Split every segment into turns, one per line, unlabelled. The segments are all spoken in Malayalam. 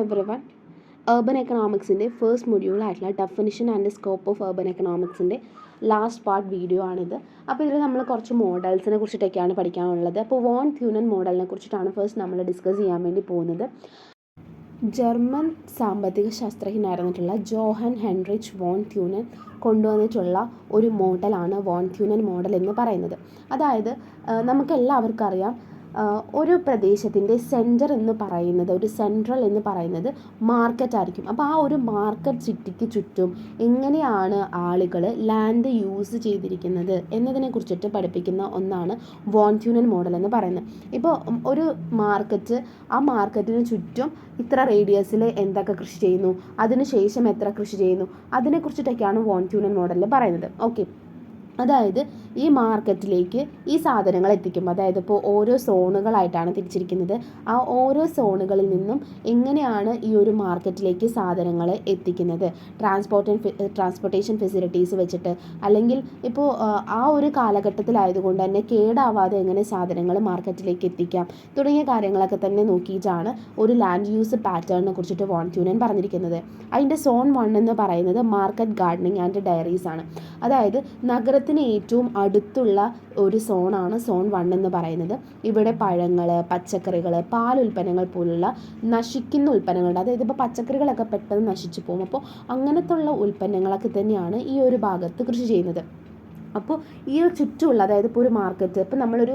Every one. അർബൻ എക്കണോമിക്സിൻ്റെ ഫസ്റ്റ് മൊഡ്യൂളായിട്ടുള്ള definition and scope of urban എക്കണോമിക്സിൻ്റെ ലാസ്റ്റ് പാർട്ട് വീഡിയോ ആണിത്. അപ്പോൾ ഇതിൽ നമ്മൾ കുറച്ച് മോഡൽസിനെ കുറിച്ചിട്ടൊക്കെയാണ് പഠിക്കാനുള്ളത്. അപ്പോൾ വോൺ ത്യൂനൻ മോഡലിനെ കുറിച്ചിട്ടാണ് ഫസ്റ്റ് നമ്മൾ ഡിസ്കസ് ചെയ്യാൻ വേണ്ടി പോകുന്നത്. ജർമ്മൻ സാമ്പത്തിക ശാസ്ത്രജ്ഞനായിരുന്നിട്ടുള്ള ജോഹൻ ഹെൻറിച്ച് വോൺ ത്യൂനൻ കൊണ്ടുവന്നിട്ടുള്ള ഒരു മോഡലാണ് വോൺ ത്യൂനൻ മോഡൽ എന്ന് പറയുന്നത്. അതായത് നമുക്കെല്ലാവർക്കും അറിയാം, ഒരു പ്രദേശത്തിൻ്റെ സെൻറ്റർ എന്ന് പറയുന്നത്, ഒരു സെൻട്രൽ എന്ന് പറയുന്നത് മാർക്കറ്റ് ആയിരിക്കും. അപ്പോൾ ആ ഒരു മാർക്കറ്റ് സിറ്റിക്ക് ചുറ്റും എങ്ങനെയാണ് ആളുകൾ ലാൻഡ് യൂസ് ചെയ്തിരിക്കുന്നത് എന്നതിനെ കുറിച്ചിട്ട് പഠിപ്പിക്കുന്ന ഒന്നാണ് വോൺ ത്യൂനൻ മോഡൽ എന്ന് പറയുന്നത്. ഇപ്പോൾ ഒരു മാർക്കറ്റ്, ആ മാർക്കറ്റിന് ചുറ്റും ഇത്ര റേഡിയസിൽ എന്തൊക്കെ കൃഷി ചെയ്യുന്നു, അതിനുശേഷം എത്ര കൃഷി ചെയ്യുന്നു, അതിനെക്കുറിച്ചിട്ടൊക്കെയാണ് വോൺ ത്യൂനൻ മോഡലിൽ പറയുന്നത്. ഓക്കെ, അതായത് ഈ മാർക്കറ്റിലേക്ക് ഈ സാധനങ്ങൾ എത്തിക്കും. അതായത് ഇപ്പോൾ ഓരോ സോണുകളായിട്ടാണ് തിരിച്ചിരിക്കുന്നത്. ആ ഓരോ സോണുകളിൽ നിന്നും എങ്ങനെയാണ് ഈ ഒരു മാർക്കറ്റിലേക്ക് സാധനങ്ങൾ എത്തിക്കുന്നത്, ട്രാൻസ്പോർട്ടേഷൻ ഫെസിലിറ്റീസ് വെച്ചിട്ട്, അല്ലെങ്കിൽ ഇപ്പോൾ ആ ഒരു കാലഘട്ടത്തിലായതുകൊണ്ട് തന്നെ കേടാവാതെ എങ്ങനെ സാധനങ്ങൾ മാർക്കറ്റിലേക്ക് എത്തിക്കാം തുടങ്ങിയ കാര്യങ്ങളൊക്കെ തന്നെ നോക്കിയിട്ടാണ് ഒരു ലാൻഡ് യൂസ് പാറ്റേണിനെ കുറിച്ചിട്ട് വോൺ ത്യൂനൻ പറഞ്ഞിരിക്കുന്നത്. അതിൻ്റെ സോൺ 1 എന്ന് പറയുന്നത് മാർക്കറ്റ് ഗാർഡനിങ് ആൻഡ് ഡയറീസ് ആണ്. അതായത് നഗരത്തിന് ഏറ്റവും അടുത്തുള്ള ഒരു സോണാണ് സോൺ 1 എന്ന് പറയുന്നത്. ഇവിടെ പഴങ്ങൾ, പച്ചക്കറികൾ, പാലുൽപ്പന്നങ്ങൾ പോലുള്ള നശിക്കുന്ന ഉൽപ്പന്നങ്ങളുണ്ട്. അതായത് ഇപ്പോൾ പച്ചക്കറികളൊക്കെ പെട്ടെന്ന് നശിച്ചു പോകും. അപ്പോൾ അങ്ങനത്തെ ഉള്ള ഉൽപ്പന്നങ്ങളൊക്കെ തന്നെയാണ് ഈ ഒരു ഭാഗത്ത് കൃഷി ചെയ്യുന്നത്. അപ്പോൾ ഈ ചുറ്റുമുള്ള, അതായത് ഇപ്പോൾ ഒരു മാർക്കറ്റ്, ഇപ്പോൾ നമ്മളൊരു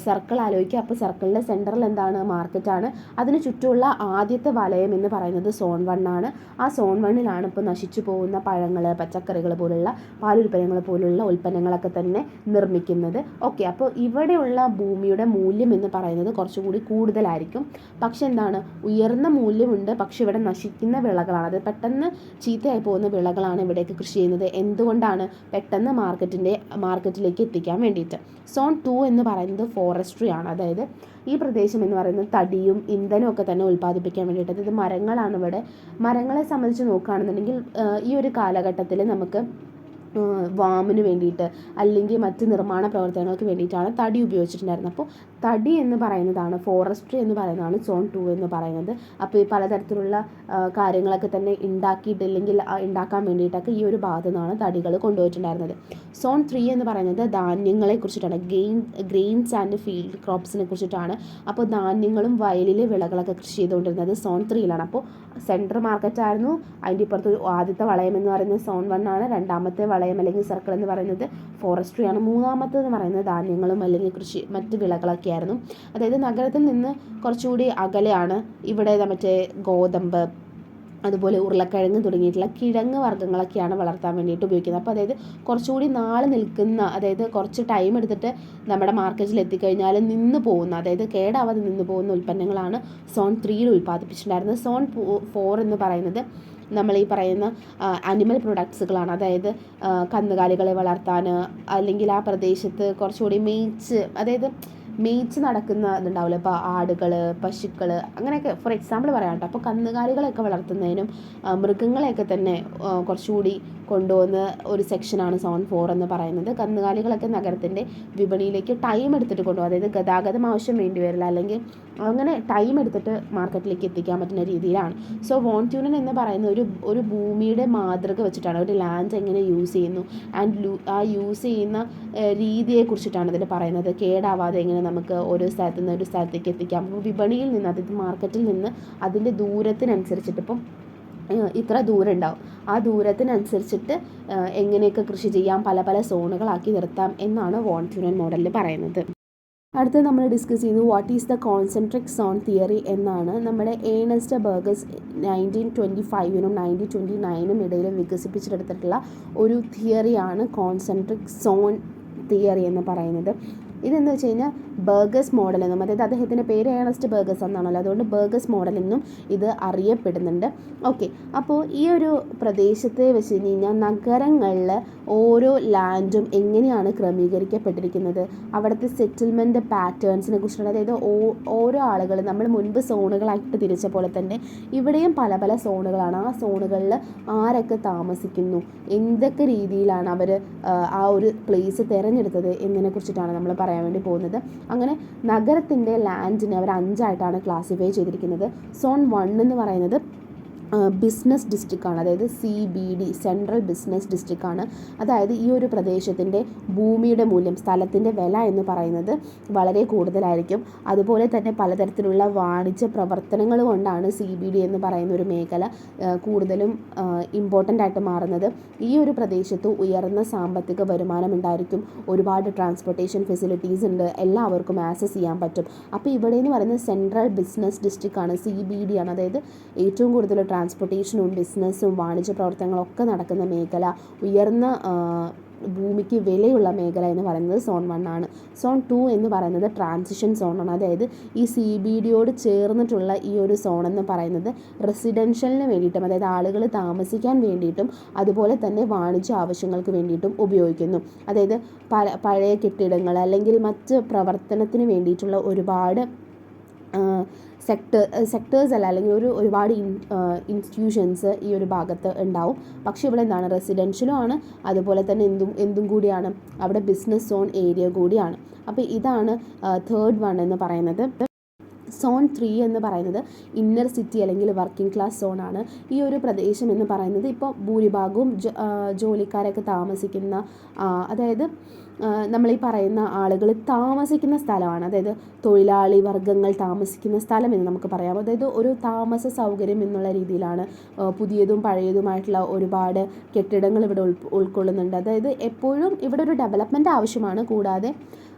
സർക്കിൾ ആലോചിക്കുക. അപ്പോൾ സർക്കിളിൻ്റെ സെൻറ്ററിൽ എന്താണ്? മാർക്കറ്റാണ്. അതിന് ചുറ്റുമുള്ള ആദ്യത്തെ വലയം എന്ന് പറയുന്നത് സോൺ 1 ആണ്. ആ സോൺ 1ലാണ് ഇപ്പോൾ നശിച്ചു പോകുന്ന പഴങ്ങൾ, പച്ചക്കറികൾ പോലുള്ള പാലുൽപ്പന്നങ്ങൾ പോലുള്ള ഉൽപ്പന്നങ്ങളൊക്കെ തന്നെ നിർമ്മിക്കുന്നത്. ഓക്കെ, അപ്പോൾ ഇവിടെയുള്ള ഭൂമിയുടെ മൂല്യം എന്ന് പറയുന്നത് കുറച്ചുകൂടി കൂടുതലായിരിക്കും. പക്ഷെ എന്താണ്? ഉയർന്ന മൂല്യമുണ്ട്, പക്ഷെ ഇവിടെ നശിക്കുന്ന വിളകളാണ്, അത് പെട്ടെന്ന് ചീത്തയായി പോകുന്ന വിളകളാണ് ഇവിടേക്ക് കൃഷി ചെയ്യുന്നത്. എന്തുകൊണ്ടാണ്? പെട്ടെന്ന് മാർക്കറ്റിലേക്ക് എത്തിക്കാൻ വേണ്ടിയിട്ട്. സോൺ 2 എന്ന് പറയുന്നത് ഫോറസ്ട്രി ആണ്. അതായത് ഈ പ്രദേശം എന്ന് പറയുന്നത് തടിയും ഇന്ധനവും ഒക്കെ തന്നെ ഉൽപ്പാദിപ്പിക്കാൻ വേണ്ടിയിട്ട്, അതായത് മരങ്ങളാണ് ഇവിടെ. മരങ്ങളെ സംബന്ധിച്ച് നോക്കുകയാണെന്നുണ്ടെങ്കിൽ ഈ ഒരു കാലഘട്ടത്തിൽ നമുക്ക് വാമിന് വേണ്ടിയിട്ട് അല്ലെങ്കിൽ മറ്റ് നിർമ്മാണ പ്രവർത്തനങ്ങൾക്ക് വേണ്ടിയിട്ടാണ് തടി ഉപയോഗിച്ചിട്ടുണ്ടായിരുന്നത്. അപ്പോൾ തടി എന്ന് പറയുന്നതാണ്, ഫോറസ്ട്രി എന്ന് പറയുന്നതാണ് സോൺ 2 എന്ന് പറയുന്നത്. അപ്പോൾ ഈ പലതരത്തിലുള്ള കാര്യങ്ങളൊക്കെ തന്നെ ഉണ്ടാക്കാൻ വേണ്ടിയിട്ടൊക്കെ ഈ ഒരു ഭാഗത്തു നിന്നാണ് തടികൾ കൊണ്ടുപോയിട്ടുണ്ടായിരുന്നത്. സോൺ 3 എന്ന് പറയുന്നത് ധാന്യങ്ങളെ കുറിച്ചിട്ടാണ്, ഗ്രെയിൻസ് ആൻഡ് ഫീൽഡ് ക്രോപ്സിനെ കുറിച്ചിട്ടാണ്. അപ്പോൾ ധാന്യങ്ങളും വയലിലെ വിളകളൊക്കെ കൃഷി ചെയ്തുകൊണ്ടിരുന്നത് സോൺ 3യിലാണ്. അപ്പോൾ സെൻട്രൽ മാർക്കറ്റായിരുന്നു. അതിൻ്റെ ഇപ്പുറത്ത് ആദ്യത്തെ വളയം എന്ന് പറയുന്നത് സോൺ 1 ആണ്. രണ്ടാമത്തെ വളയം അല്ലെങ്കിൽ സർക്കിൾ എന്ന് പറയുന്നത് ഫോറസ്ട്രി ആണ്. മൂന്നാമത്തേന്ന് പറയുന്നത് ധാന്യങ്ങളും അല്ലെങ്കിൽ മറ്റ് വിളകളൊക്കെ ആയിരുന്നു. അതായത് നഗരത്തിൽ നിന്ന് കുറച്ചുകൂടി അകലെയാണ് ഇവിടെ മറ്റേ ഗോതമ്പ്, അതുപോലെ ഉരുളക്കിഴങ്ങ് തുടങ്ങിയിട്ടുള്ള കിഴങ്ങ് വർഗ്ഗങ്ങളൊക്കെയാണ് വളർത്താൻ വേണ്ടിയിട്ട് ഉപയോഗിക്കുന്നത്. അപ്പോൾ അതായത് കുറച്ചുകൂടി നാൾ നിൽക്കുന്ന, അതായത് കുറച്ച് ടൈം എടുത്തിട്ട് നമ്മുടെ മാർക്കറ്റിൽ എത്തിക്കഴിഞ്ഞാൽ നിന്ന് പോകുന്ന, അതായത് കേടാവാതെ നിന്ന് പോകുന്ന ഉൽപ്പന്നങ്ങളാണ് സോൺ 3യിൽ ഉൽപ്പാദിപ്പിച്ചിട്ടുണ്ടായിരുന്നത്. സോൺ 4 എന്ന് പറയുന്നത് നമ്മൾ ഈ പറയുന്ന അനിമൽ പ്രൊഡക്ട്സുകളാണ്. അതായത് കന്നുകാലികളെ വളർത്താൻ, അല്ലെങ്കിൽ ആ പ്രദേശത്ത് കുറച്ചുകൂടി മേയ്ച്ച് നടക്കുന്ന ഇതുണ്ടാവില്ല, ഇപ്പോൾ ആടുകൾ, പശുക്കൾ, അങ്ങനെയൊക്കെ ഫോർ എക്സാമ്പിൾ പറയാം കേട്ടോ. അപ്പോൾ കന്നുകാലികളെയൊക്കെ വളർത്തുന്നതിനും മൃഗങ്ങളെയൊക്കെ തന്നെ കുറച്ചുകൂടി കൊണ്ടുപോകുന്ന ഒരു സെക്ഷനാണ് സോൺ 4 എന്ന് പറയുന്നത്. കന്നുകാലികളൊക്കെ നഗരത്തിൻ്റെ വിപണിയിലേക്ക് ടൈം എടുത്തിട്ട് കൊണ്ടുപോകും. അതായത് ഗതാഗതം ആവശ്യം വേണ്ടി വരില്ല, അല്ലെങ്കിൽ അങ്ങനെ ടൈം എടുത്തിട്ട് മാർക്കറ്റിലേക്ക് എത്തിക്കാൻ പറ്റുന്ന രീതിയിലാണ്. സോ വോൺ ത്യൂനൻ എന്ന് പറയുന്ന ഒരു ഭൂമിയുടെ മാതൃക വെച്ചിട്ടാണ്, ഒരു ലാൻഡ് എങ്ങനെ യൂസ് ചെയ്യുന്നു ആൻഡ് ആ യൂസ് ചെയ്യുന്ന രീതിയെക്കുറിച്ചിട്ടാണ് ഇതിൽ പറയുന്നത്. കേടാവാതെ എങ്ങനെ നമുക്ക് ഓരോ സ്ഥലത്തു നിന്ന് ഒരു സ്ഥലത്തേക്ക് എത്തിക്കാം. അപ്പോൾ വിപണിയിൽ നിന്ന്, അതായത് മാർക്കറ്റിൽ നിന്ന് അതിൻ്റെ ദൂരത്തിനനുസരിച്ചിട്ട്, ഇപ്പം ഇത്ര ദൂരം ഉണ്ടാവും, ആ ദൂരത്തിനനുസരിച്ചിട്ട് എങ്ങനെയൊക്കെ കൃഷി ചെയ്യാം, പല പല സോണുകളാക്കി നിർത്താം എന്നാണ് വോൺ ത്യൂനൻ മോഡലിൽ പറയുന്നത്. അടുത്തത് നമ്മൾ ഡിസ്കസ് ചെയ്യുന്നത് what is the concentric zone theory എന്നാണ്. നമ്മുടെ ഏണസ്റ്റ് ബർഗസ് 1925 1929 ഇടയിൽ വികസിപ്പിച്ചെടുത്തിട്ടുള്ള ഒരു തിയറിയാണ് കോൺസെൻട്രിക് സോൺ തിയറി എന്ന് പറയുന്നത്. ഇതെന്ന് വെച്ച് കഴിഞ്ഞാൽ ബർഗസ് മോഡൽ എന്നും, അതായത് അദ്ദേഹത്തിൻ്റെ പേര് ഏണസ്റ്റ് ബർഗസ് എന്നാണല്ലോ, അതുകൊണ്ട് ബർഗസ് മോഡൽ എന്നും ഇത് അറിയപ്പെടുന്നുണ്ട്. ഓക്കെ, അപ്പോൾ ഈ ഒരു പ്രദേശത്തെ വെച്ച് കഴിഞ്ഞാൽ നഗരങ്ങളിൽ ഓരോ ലാൻഡും എങ്ങനെയാണ് ക്രമീകരിക്കപ്പെട്ടിരിക്കുന്നത്, അവിടുത്തെ സെറ്റിൽമെൻറ്റ് പാറ്റേൺസിനെ കുറിച്ചുള്ള, അതായത് ഓരോ ആളുകൾ നമ്മൾ മുൻപ് സോണുകളായിട്ട് തിരിച്ച പോലെ തന്നെ ഇവിടെയും പല പല സോണുകളാണ്. ആ സോണുകളിൽ ആരൊക്കെ താമസിക്കുന്നു, എന്തൊക്കെ രീതിയിലാണ് അവർ ആ ഒരു പ്ലേസ് തിരഞ്ഞെടുത്തത് എന്നതിനെ കുറിച്ചിട്ടാണ് നമ്മൾ പറയാൻ വേണ്ടി പോകുന്നത്. അങ്ങനെ നഗരത്തിൻ്റെ ലാൻഡിനെ അവർ 5ആയിട്ടാണ് ക്ലാസിഫൈ ചെയ്തിരിക്കുന്നത്. സോൺ 1 എന്ന് പറയുന്നത് ബിസിനസ് ഡിസ്ട്രിക്റ്റാണ്, അതായത് CBD, സെൻട്രൽ ബിസിനസ് ഡിസ്ട്രിക്റ്റാണ്. അതായത് ഈ ഒരു പ്രദേശത്തിൻ്റെ ഭൂമിയുടെ മൂല്യം, സ്ഥലത്തിൻ്റെ വില എന്ന് പറയുന്നത് വളരെ കൂടുതലായിരിക്കും. അതുപോലെ തന്നെ പലതരത്തിലുള്ള വാണിജ്യ പ്രവർത്തനങ്ങൾ കൊണ്ടാണ് CBD എന്ന് പറയുന്ന ഒരു മേഖല കൂടുതലും ഇമ്പോർട്ടൻ്റ് ആയിട്ട് മാറുന്നത്. ഈ ഒരു പ്രദേശത്ത് ഉയർന്ന സാമ്പത്തിക വരുമാനം ഉണ്ടായിരിക്കും, ഒരുപാട് ട്രാൻസ്പോർട്ടേഷൻ ഫെസിലിറ്റീസ് ഉണ്ട്, എല്ലാവർക്കും ആക്സസ് ചെയ്യാൻ പറ്റും. അപ്പോൾ ഇവിടെ എന്ന് പറയുന്നത് സെൻട്രൽ ബിസിനസ് ഡിസ്ട്രിക്റ്റാണ്, CBD ആണ്. അതായത് ഏറ്റവും കൂടുതൽ ട്രാൻസ്പോർട്ടേഷനും ബിസിനസ്സും വാണിജ്യ പ്രവർത്തനങ്ങളൊക്കെ നടക്കുന്ന മേഖല, ഉയർന്ന ഭൂമിക്ക് വിലയുള്ള മേഖല എന്ന് പറയുന്നത് സോൺ 1 ആണ്. സോൺ 2 എന്ന് പറയുന്നത് ട്രാൻസിഷൻ സോണാണ്. അതായത് ഈ CBDയോട് ചേർന്നിട്ടുള്ള ഈ ഒരു സോൺ എന്ന് പറയുന്നത് റെസിഡൻഷ്യലിന് വേണ്ടിയിട്ടും, അതായത് ആളുകൾ താമസിക്കാൻ വേണ്ടിയിട്ടും അതുപോലെ തന്നെ വാണിജ്യ ആവശ്യങ്ങൾക്ക് വേണ്ടിയിട്ടും ഉപയോഗിക്കുന്നു. അതായത് പഴയ കെട്ടിടങ്ങൾ അല്ലെങ്കിൽ മറ്റ് പ്രവർത്തനത്തിന് വേണ്ടിയിട്ടുള്ള ഒരുപാട് സെക്ടേഴ്സ് അല്ല, അല്ലെങ്കിൽ ഒരുപാട് ഇൻസ്റ്റിറ്റ്യൂഷൻസ് ഈ ഒരു ഭാഗത്ത് ഉണ്ടാവും. പക്ഷേ ഇവിടെ എന്താണ്, റെസിഡൻഷ്യലും ആണ്, അതുപോലെ തന്നെ എന്തും കൂടിയാണ്, അവിടെ ബിസിനസ് സോൺ ഏരിയ കൂടിയാണ്. അപ്പോൾ ഇതാണ് തേർഡ് വൺ എന്ന് പറയുന്നത്. സോൺ 3 എന്ന് പറയുന്നത് ഇന്നർ സിറ്റി അല്ലെങ്കിൽ വർക്കിംഗ് ക്ലാസ് സോണാണ്. ഈ ഒരു പ്രദേശം എന്ന് പറയുന്നത് ഇപ്പോൾ ഭൂരിഭാഗവും ജോലിക്കാരൊക്കെ താമസിക്കുന്ന, അതായത് നമ്മളീ പറയുന്ന ആളുകൾ താമസിക്കുന്ന സ്ഥലമാണ്. അതായത് തൊഴിലാളി വർഗ്ഗങ്ങൾ താമസിക്കുന്ന സ്ഥലം എന്ന് നമുക്ക് പറയാം. അതായത് ഒരു താമസ സൗകര്യം എന്നുള്ള രീതിയിലാണ് പുതിയതും പഴയതുമായിട്ടുള്ള ഒരുപാട് കെട്ടിടങ്ങൾ ഇവിടെ ഉൾക്കൊള്ളുന്നുണ്ട്. അതായത് എപ്പോഴും ഇവിടെ ഒരു ഡെവലപ്മെൻറ്റ് ആവശ്യമാണ്. കൂടാതെ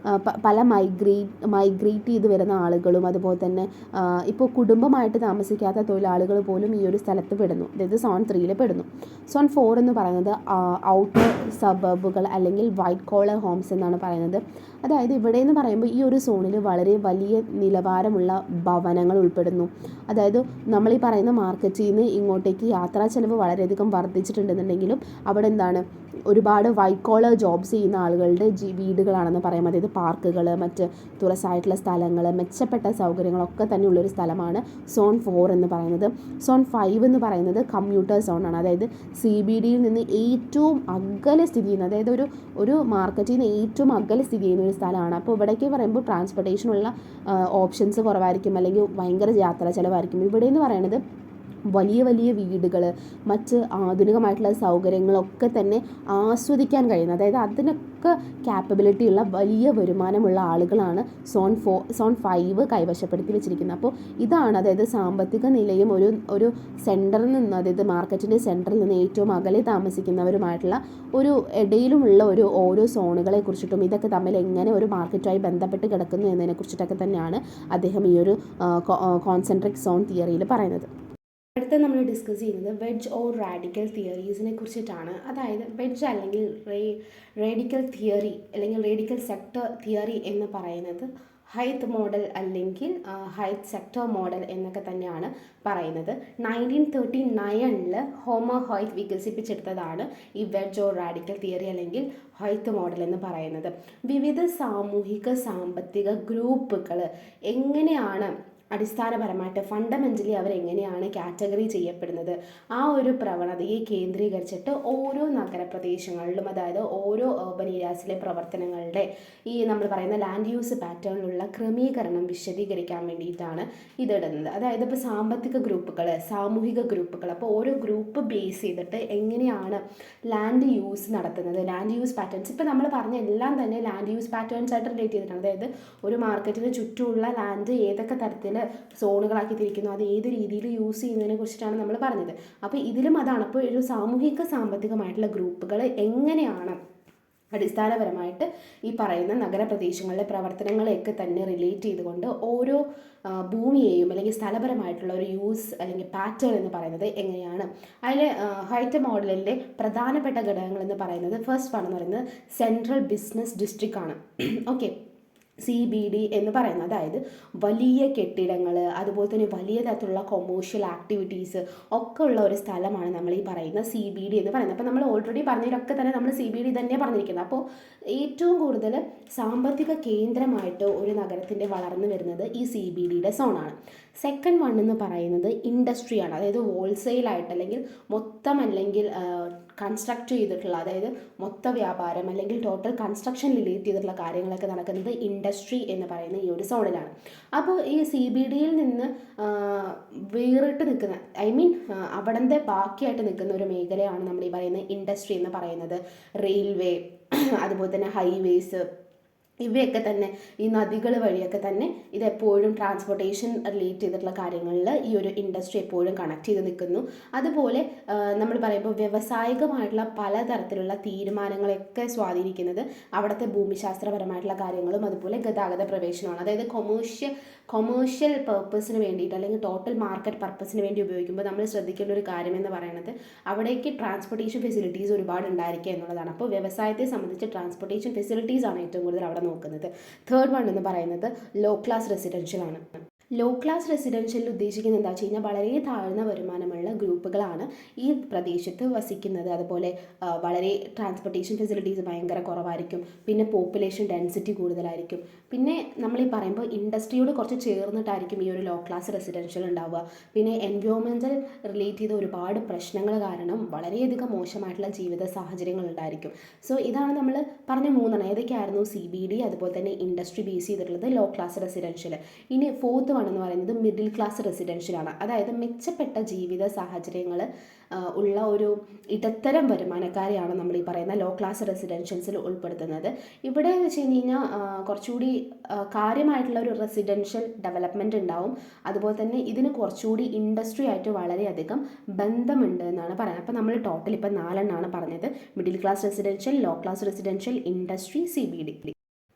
പല മൈഗ്രേറ്റ് ചെയ്ത് വരുന്ന ആളുകളും അതുപോലെ തന്നെ ഇപ്പോൾ കുടുംബമായിട്ട് താമസിക്കാത്ത തൊഴിലാളികൾ പോലും ഈ ഒരു സ്ഥലത്ത് പെടുന്നു. അതായത് സോൺ 3 പെടുന്നു. സോൺ 4 എന്ന് പറയുന്നത് ഔട്ടർ സബർബുകൾ അല്ലെങ്കിൽ വൈറ്റ് കോളർ ഹോംസ് എന്നാണ് പറയുന്നത്. അതായത് ഇവിടെ എന്ന് പറയുമ്പോൾ ഈ ഒരു സോണിൽ വളരെ വലിയ നിലവാരമുള്ള ഭവനങ്ങൾ ഉൾപ്പെടുന്നു. അതായത് നമ്മളീ പറയുന്ന മാർക്കറ്റിൽ നിന്ന് ഇങ്ങോട്ടേക്ക് യാത്രാ ചെലവ് വളരെയധികം വർദ്ധിച്ചിട്ടുണ്ടെന്നുണ്ടെങ്കിലും അവിടെ എന്താണ്, ഒരുപാട് വൈറ്റ് കോളർ ജോബ്സ് ചെയ്യുന്ന ആളുകളുടെ വീടുകളാണെന്ന് പറയാം. അതായത് പാർക്കുകൾ, മറ്റ് തുറസായിട്ടുള്ള സ്ഥലങ്ങൾ, മെച്ചപ്പെട്ട സൗകര്യങ്ങളൊക്കെ തന്നെ ഉള്ളൊരു സ്ഥലമാണ് സോൺ 4 എന്ന് പറയുന്നത്. സോൺ 5 എന്ന് പറയുന്നത് കമ്മ്യൂട്ടർ സോണാണ്. അതായത് CBDയിൽ നിന്ന് ഏറ്റവും അകലെ സ്ഥിതി ചെയ്യുന്ന, അതായത് ഒരു മാർക്കറ്റിൽ നിന്ന് ഏറ്റവും അകലെ സ്ഥിതി ചെയ്യുന്ന ഒരു സ്ഥലമാണ്. അപ്പോൾ ഇവിടേക്ക് പറയുമ്പോൾ ട്രാൻസ്പോർട്ടേഷനുള്ള ഓപ്ഷൻസ് കുറവായിരിക്കും, അല്ലെങ്കിൽ ഭയങ്കര യാത്രാ ചിലവായിരിക്കും. ഇവിടെ എന്ന് പറയുന്നത് വലിയ വലിയ വീടുകൾ, മറ്റ് ആധുനികമായിട്ടുള്ള സൗകര്യങ്ങളൊക്കെ തന്നെ ആസ്വദിക്കാൻ കഴിയുന്ന, അതായത് അതിനൊക്കെ ക്യാപ്പബിലിറ്റി ഉള്ള വലിയ വരുമാനമുള്ള ആളുകളാണ് സോൺ 5 കൈവശപ്പെടുത്തി വെച്ചിരിക്കുന്നത്. അപ്പോൾ ഇതാണ്, അതായത് സാമ്പത്തിക നിലയും ഒരു സെൻറ്ററിൽ നിന്ന്, അതായത് മാർക്കറ്റിൻ്റെ സെൻറ്ററിൽ നിന്ന് ഏറ്റവും അകലെ താമസിക്കുന്നവരുമായിട്ടുള്ള ഒരു ഇടയിലുമുള്ള ഓരോ സോണുകളെ കുറിച്ചിട്ടും ഇതൊക്കെ തമ്മിൽ എങ്ങനെ ഒരു മാർക്കറ്റുമായി ബന്ധപ്പെട്ട് കിടക്കുന്നു എന്നതിനെ കുറിച്ചിട്ടൊക്കെ തന്നെയാണ് അദ്ദേഹം ഈ ഒരു കോൺസെൻട്രിക് സോൺ തിയറിയിൽ പറയുന്നത്. അടുത്ത നമ്മൾ ഡിസ്കസ് ചെയ്യുന്നത് വെഡ്ജ് ഓർ റാഡിക്കൽ തിയറീസിനെ കുറിച്ചിട്ടാണ്. അതായത് വെഡ്ജ് അല്ലെങ്കിൽ റേഡിക്കൽ തിയറി അല്ലെങ്കിൽ റേഡിക്കൽ സെക്ടർ തിയറി എന്ന് പറയുന്നത് ഹൈത്ത് മോഡൽ അല്ലെങ്കിൽ ഹൈത്ത് സെക്ടർ മോഡൽ എന്നൊക്കെ തന്നെയാണ് പറയുന്നത്. 1939 ഹോമർ ഹോയ്ത്ത് വികസിപ്പിച്ചെടുത്തതാണ് ഈ വെഡ്ജ് ഓർ റാഡിക്കൽ തിയറി അല്ലെങ്കിൽ ഹോയ്ത്ത് മോഡൽ എന്ന് പറയുന്നത്. വിവിധ സാമൂഹിക സാമ്പത്തിക ഗ്രൂപ്പുകൾ എങ്ങനെയാണ് അടിസ്ഥാനപരമായിട്ട് ഫണ്ടമെൻ്റലി അവരെങ്ങനെയാണ് കാറ്റഗറി ചെയ്യപ്പെടുന്നത്, ആ ഒരു പ്രവണതയെ കേന്ദ്രീകരിച്ചിട്ട് ഓരോ നഗരപ്രദേശങ്ങളിലും, അതായത് ഓരോ urban ഏരിയാസിലെ പ്രവർത്തനങ്ങളുടെ ഈ നമ്മൾ പറയുന്ന ലാൻഡ് യൂസ് പാറ്റേണിലുള്ള ക്രമീകരണം വിശദീകരിക്കാൻ വേണ്ടിയിട്ടാണ് ഇതിടുന്നത്. അതായത് ഇപ്പോൾ സാമ്പത്തിക ഗ്രൂപ്പുകൾ, സാമൂഹിക ഗ്രൂപ്പുകൾ, അപ്പോൾ ഓരോ ഗ്രൂപ്പ് ബേസ് ചെയ്തിട്ട് എങ്ങനെയാണ് ലാൻഡ് യൂസ് നടത്തുന്നത്, ലാൻഡ് യൂസ് പാറ്റേൺസ്. ഇപ്പോൾ നമ്മൾ പറഞ്ഞ എല്ലാം തന്നെ ലാൻഡ് യൂസ് പാറ്റേൺസ് ആയിട്ട് റിലേറ്റ് ചെയ്തിട്ടാണ്. അതായത് ഒരു മാർക്കറ്റിന് ചുറ്റുമുള്ള ലാൻഡ് ഏതൊക്കെ തരത്തിൽ സോണുകളാക്കി തിരിക്കുന്നു, അത് ഏത് രീതിയിൽ യൂസ് ചെയ്യുന്നതിനെ കുറിച്ചിട്ടാണ് നമ്മൾ പറഞ്ഞത്. അപ്പോൾ ഇതിലും അതാണ്. അപ്പോൾ ഒരു സാമൂഹിക സാമ്പത്തികമായിട്ടുള്ള ഗ്രൂപ്പുകൾ എങ്ങനെയാണ് അടിസ്ഥാനപരമായിട്ട് ഈ പറയുന്ന നഗരപ്രദേശങ്ങളിലെ പ്രവർത്തനങ്ങളെയൊക്കെ തന്നെ റിലേറ്റ് ചെയ്തുകൊണ്ട് ഓരോ ഭൂമിയെയും അല്ലെങ്കിൽ സ്ഥലപരമായിട്ടുള്ള ഒരു യൂസ് അല്ലെങ്കിൽ പാറ്റേൺ എന്ന് പറയുന്നത് എങ്ങനെയാണ്. അതിൽ ഹൈറ്റ് മോഡലിൻ്റെ പ്രധാനപ്പെട്ട ഘടകങ്ങൾ എന്ന് പറയുന്നത് ഫസ്റ്റ് വൺ എന്ന് പറയുന്നത് സെൻട്രൽ ബിസിനസ് ഡിസ്ട്രിക്റ്റ് ആണ്. ഓക്കെ, CBD എന്ന് പറയുന്നത്, അതായത് വലിയ കെട്ടിടങ്ങൾ, അതുപോലെ തന്നെ വലിയ തരത്തിലുള്ള കൊമേഴ്ഷ്യൽ ആക്ടിവിറ്റീസ് ഒക്കെ ഉള്ള ഒരു സ്ഥലമാണ് നമ്മൾ ഈ പറയുന്ന CBD എന്ന് പറയുന്നത്. അപ്പോൾ നമ്മൾ ഓൾറെഡി പറഞ്ഞതിലൊക്കെ തന്നെ നമ്മൾ CBD തന്നെ പറഞ്ഞിരിക്കുന്നത്. അപ്പോൾ ഏറ്റവും കൂടുതൽ സാമ്പത്തിക കേന്ദ്രമായിട്ട് ഒരു നഗരത്തിൻ്റെ വളർന്നു വരുന്നത് ഈ CBDയുടെ സോണാണ്. സെക്കൻഡ് വൺ എന്ന് പറയുന്നത് ഇൻഡസ്ട്രിയാണ്. അതായത് ഹോൾസെയിലായിട്ട് അല്ലെങ്കിൽ മൊത്തം അല്ലെങ്കിൽ കൺസ്ട്രക്റ്റ് ചെയ്തിട്ടുള്ള, അതായത് മൊത്ത വ്യാപാരം അല്ലെങ്കിൽ ടോട്ടൽ കൺസ്ട്രക്ഷൻ റിലേറ്റ് ചെയ്തിട്ടുള്ള കാര്യങ്ങളൊക്കെ നടക്കുന്നത് ഇൻഡസ്ട്രി എന്ന് പറയുന്ന ഈ ഒരു സോണിലാണ്. അപ്പോൾ ഈ CBDയിൽ നിന്ന് വേറിട്ട് നിൽക്കുന്ന, ഐ മീൻ അവിടത്തെ ബാക്കിയായിട്ട് നിൽക്കുന്ന ഒരു മേഖലയാണ് നമ്മൾ ഈ പറയുന്ന ഇൻഡസ്ട്രി എന്ന് പറയുന്നത്. റെയിൽവേ, അതുപോലെ തന്നെ ഹൈവേസ്, ഇവയൊക്കെ തന്നെ ഈ നദികൾ വഴിയൊക്കെ തന്നെ ഇതെപ്പോഴും ട്രാൻസ്പോർട്ടേഷൻ റിലേറ്റ് ചെയ്തിട്ടുള്ള കാര്യങ്ങളിൽ ഈ ഒരു ഇൻഡസ്ട്രി എപ്പോഴും കണക്ട് ചെയ്ത് നിൽക്കുന്നു. അതുപോലെ നമ്മൾ പറയുമ്പോൾ വ്യാവസായികമായിട്ടുള്ള പലതരത്തിലുള്ള തീരുമാനങ്ങളെയൊക്കെ സ്വാധീനിക്കുന്നത് അവിടുത്തെ ഭൂമിശാസ്ത്രപരമായിട്ടുള്ള കാര്യങ്ങളും അതുപോലെ ഗതാഗത പ്രവേശനമാണ്. അതായത് കൊമേഴ്ഷ്യൽ പർപ്പസിന് വേണ്ടിയിട്ട് അല്ലെങ്കിൽ ടോട്ടൽ മാർക്കറ്റ് പർപ്പസിന് വേണ്ടി ഉപയോഗിക്കുമ്പോൾ നമ്മൾ ശ്രദ്ധിക്കേണ്ട ഒരു കാര്യമെന്ന് പറയുന്നത് അവിടേക്ക് ട്രാൻസ്പോർട്ടേഷൻ ഫെസിലിറ്റീസ് ഒരുപാട് ഉണ്ടായിരിക്കുക എന്നുള്ളതാണ്. അപ്പോൾ വ്യവസായത്തെ സംബന്ധിച്ച് ട്രാൻസ്പോർട്ടേഷൻ ഫെസിലിറ്റീസ് ആണ് ഏറ്റവും കൂടുതൽ അവിടെ നോക്കുന്നത്. തേർഡ് വൺ എന്ന് പറയുന്നത് ലോ ക്ലാസ് റെസിഡൻഷ്യൽ ആണ്. ലോ ക്ലാസ് റെസിഡൻഷ്യലിൽ ഉദ്ദേശിക്കുന്നത് എന്താ വെച്ച് കഴിഞ്ഞാൽ വളരെ താഴ്ന്ന വരുമാനമുള്ള ഗ്രൂപ്പുകളാണ് ഈ പ്രദേശത്ത് വസിക്കുന്നത്. അതുപോലെ വളരെ ട്രാൻസ്പോർട്ടേഷൻ ഫെസിലിറ്റീസ് ഭയങ്കര കുറവായിരിക്കും. പിന്നെ പോപ്പുലേഷൻ ഡെൻസിറ്റി കൂടുതലായിരിക്കും. പിന്നെ നമ്മൾ ഈ പറയുമ്പോൾ ഇൻഡസ്ട്രിയോട് കുറച്ച് ചേർന്നിട്ടായിരിക്കും ഈ ഒരു ലോ ക്ലാസ് റെസിഡൻഷ്യൽ ഉണ്ടാവുക. പിന്നെ എൻവയോൺമെൻറ്റൽ റിലേറ്റ് ചെയ്ത ഒരുപാട് പ്രശ്നങ്ങൾ കാരണം വളരെയധികം മോശമായിട്ടുള്ള ജീവിത സാഹചര്യങ്ങൾ ഉണ്ടായിരിക്കും. സോ ഇതാണ് നമ്മൾ പറഞ്ഞ മൂന്നെണ്ണം. ഏതൊക്കെയായിരുന്നു? CBD, അതുപോലെ തന്നെ ഇൻഡസ്ട്രി ബേസ് ചെയ്തിട്ടുള്ളത്, ലോ ക്ലാസ് റെസിഡൻഷ്യൽ. ഇനി ഫോർത്ത് എന്ന് പറയുന്നത് മിഡിൽ ക്ലാസ് റെസിഡൻഷ്യലാണ്. അതായത് മെച്ചപ്പെട്ട ജീവിത സാഹചര്യങ്ങൾ ഉള്ള ഒരു ഇടത്തരം വരുമാനക്കാരെയാണ് നമ്മൾ ഈ പറയുന്ന ലോ ക്ലാസ് റെസിഡൻഷ്യൽസിൽ ഉൾപ്പെടുത്തുന്നത്. ഇവിടെ എന്ന് വെച്ച് കഴിഞ്ഞാൽ കുറച്ചുകൂടി കാര്യമായിട്ടുള്ള ഒരു റെസിഡൻഷ്യൽ ഡെവലപ്മെൻറ്റ് ഉണ്ടാവും. അതുപോലെ തന്നെ ഇതിന് കുറച്ചുകൂടി ഇൻഡസ്ട്രി ആയിട്ട് വളരെയധികം ബന്ധമുണ്ട് എന്നാണ് പറയുന്നത്. അപ്പോൾ നമ്മൾ ടോട്ടൽ ഇപ്പോൾ 4 പറഞ്ഞത്: middle class residential, low class residential, industry, CBD.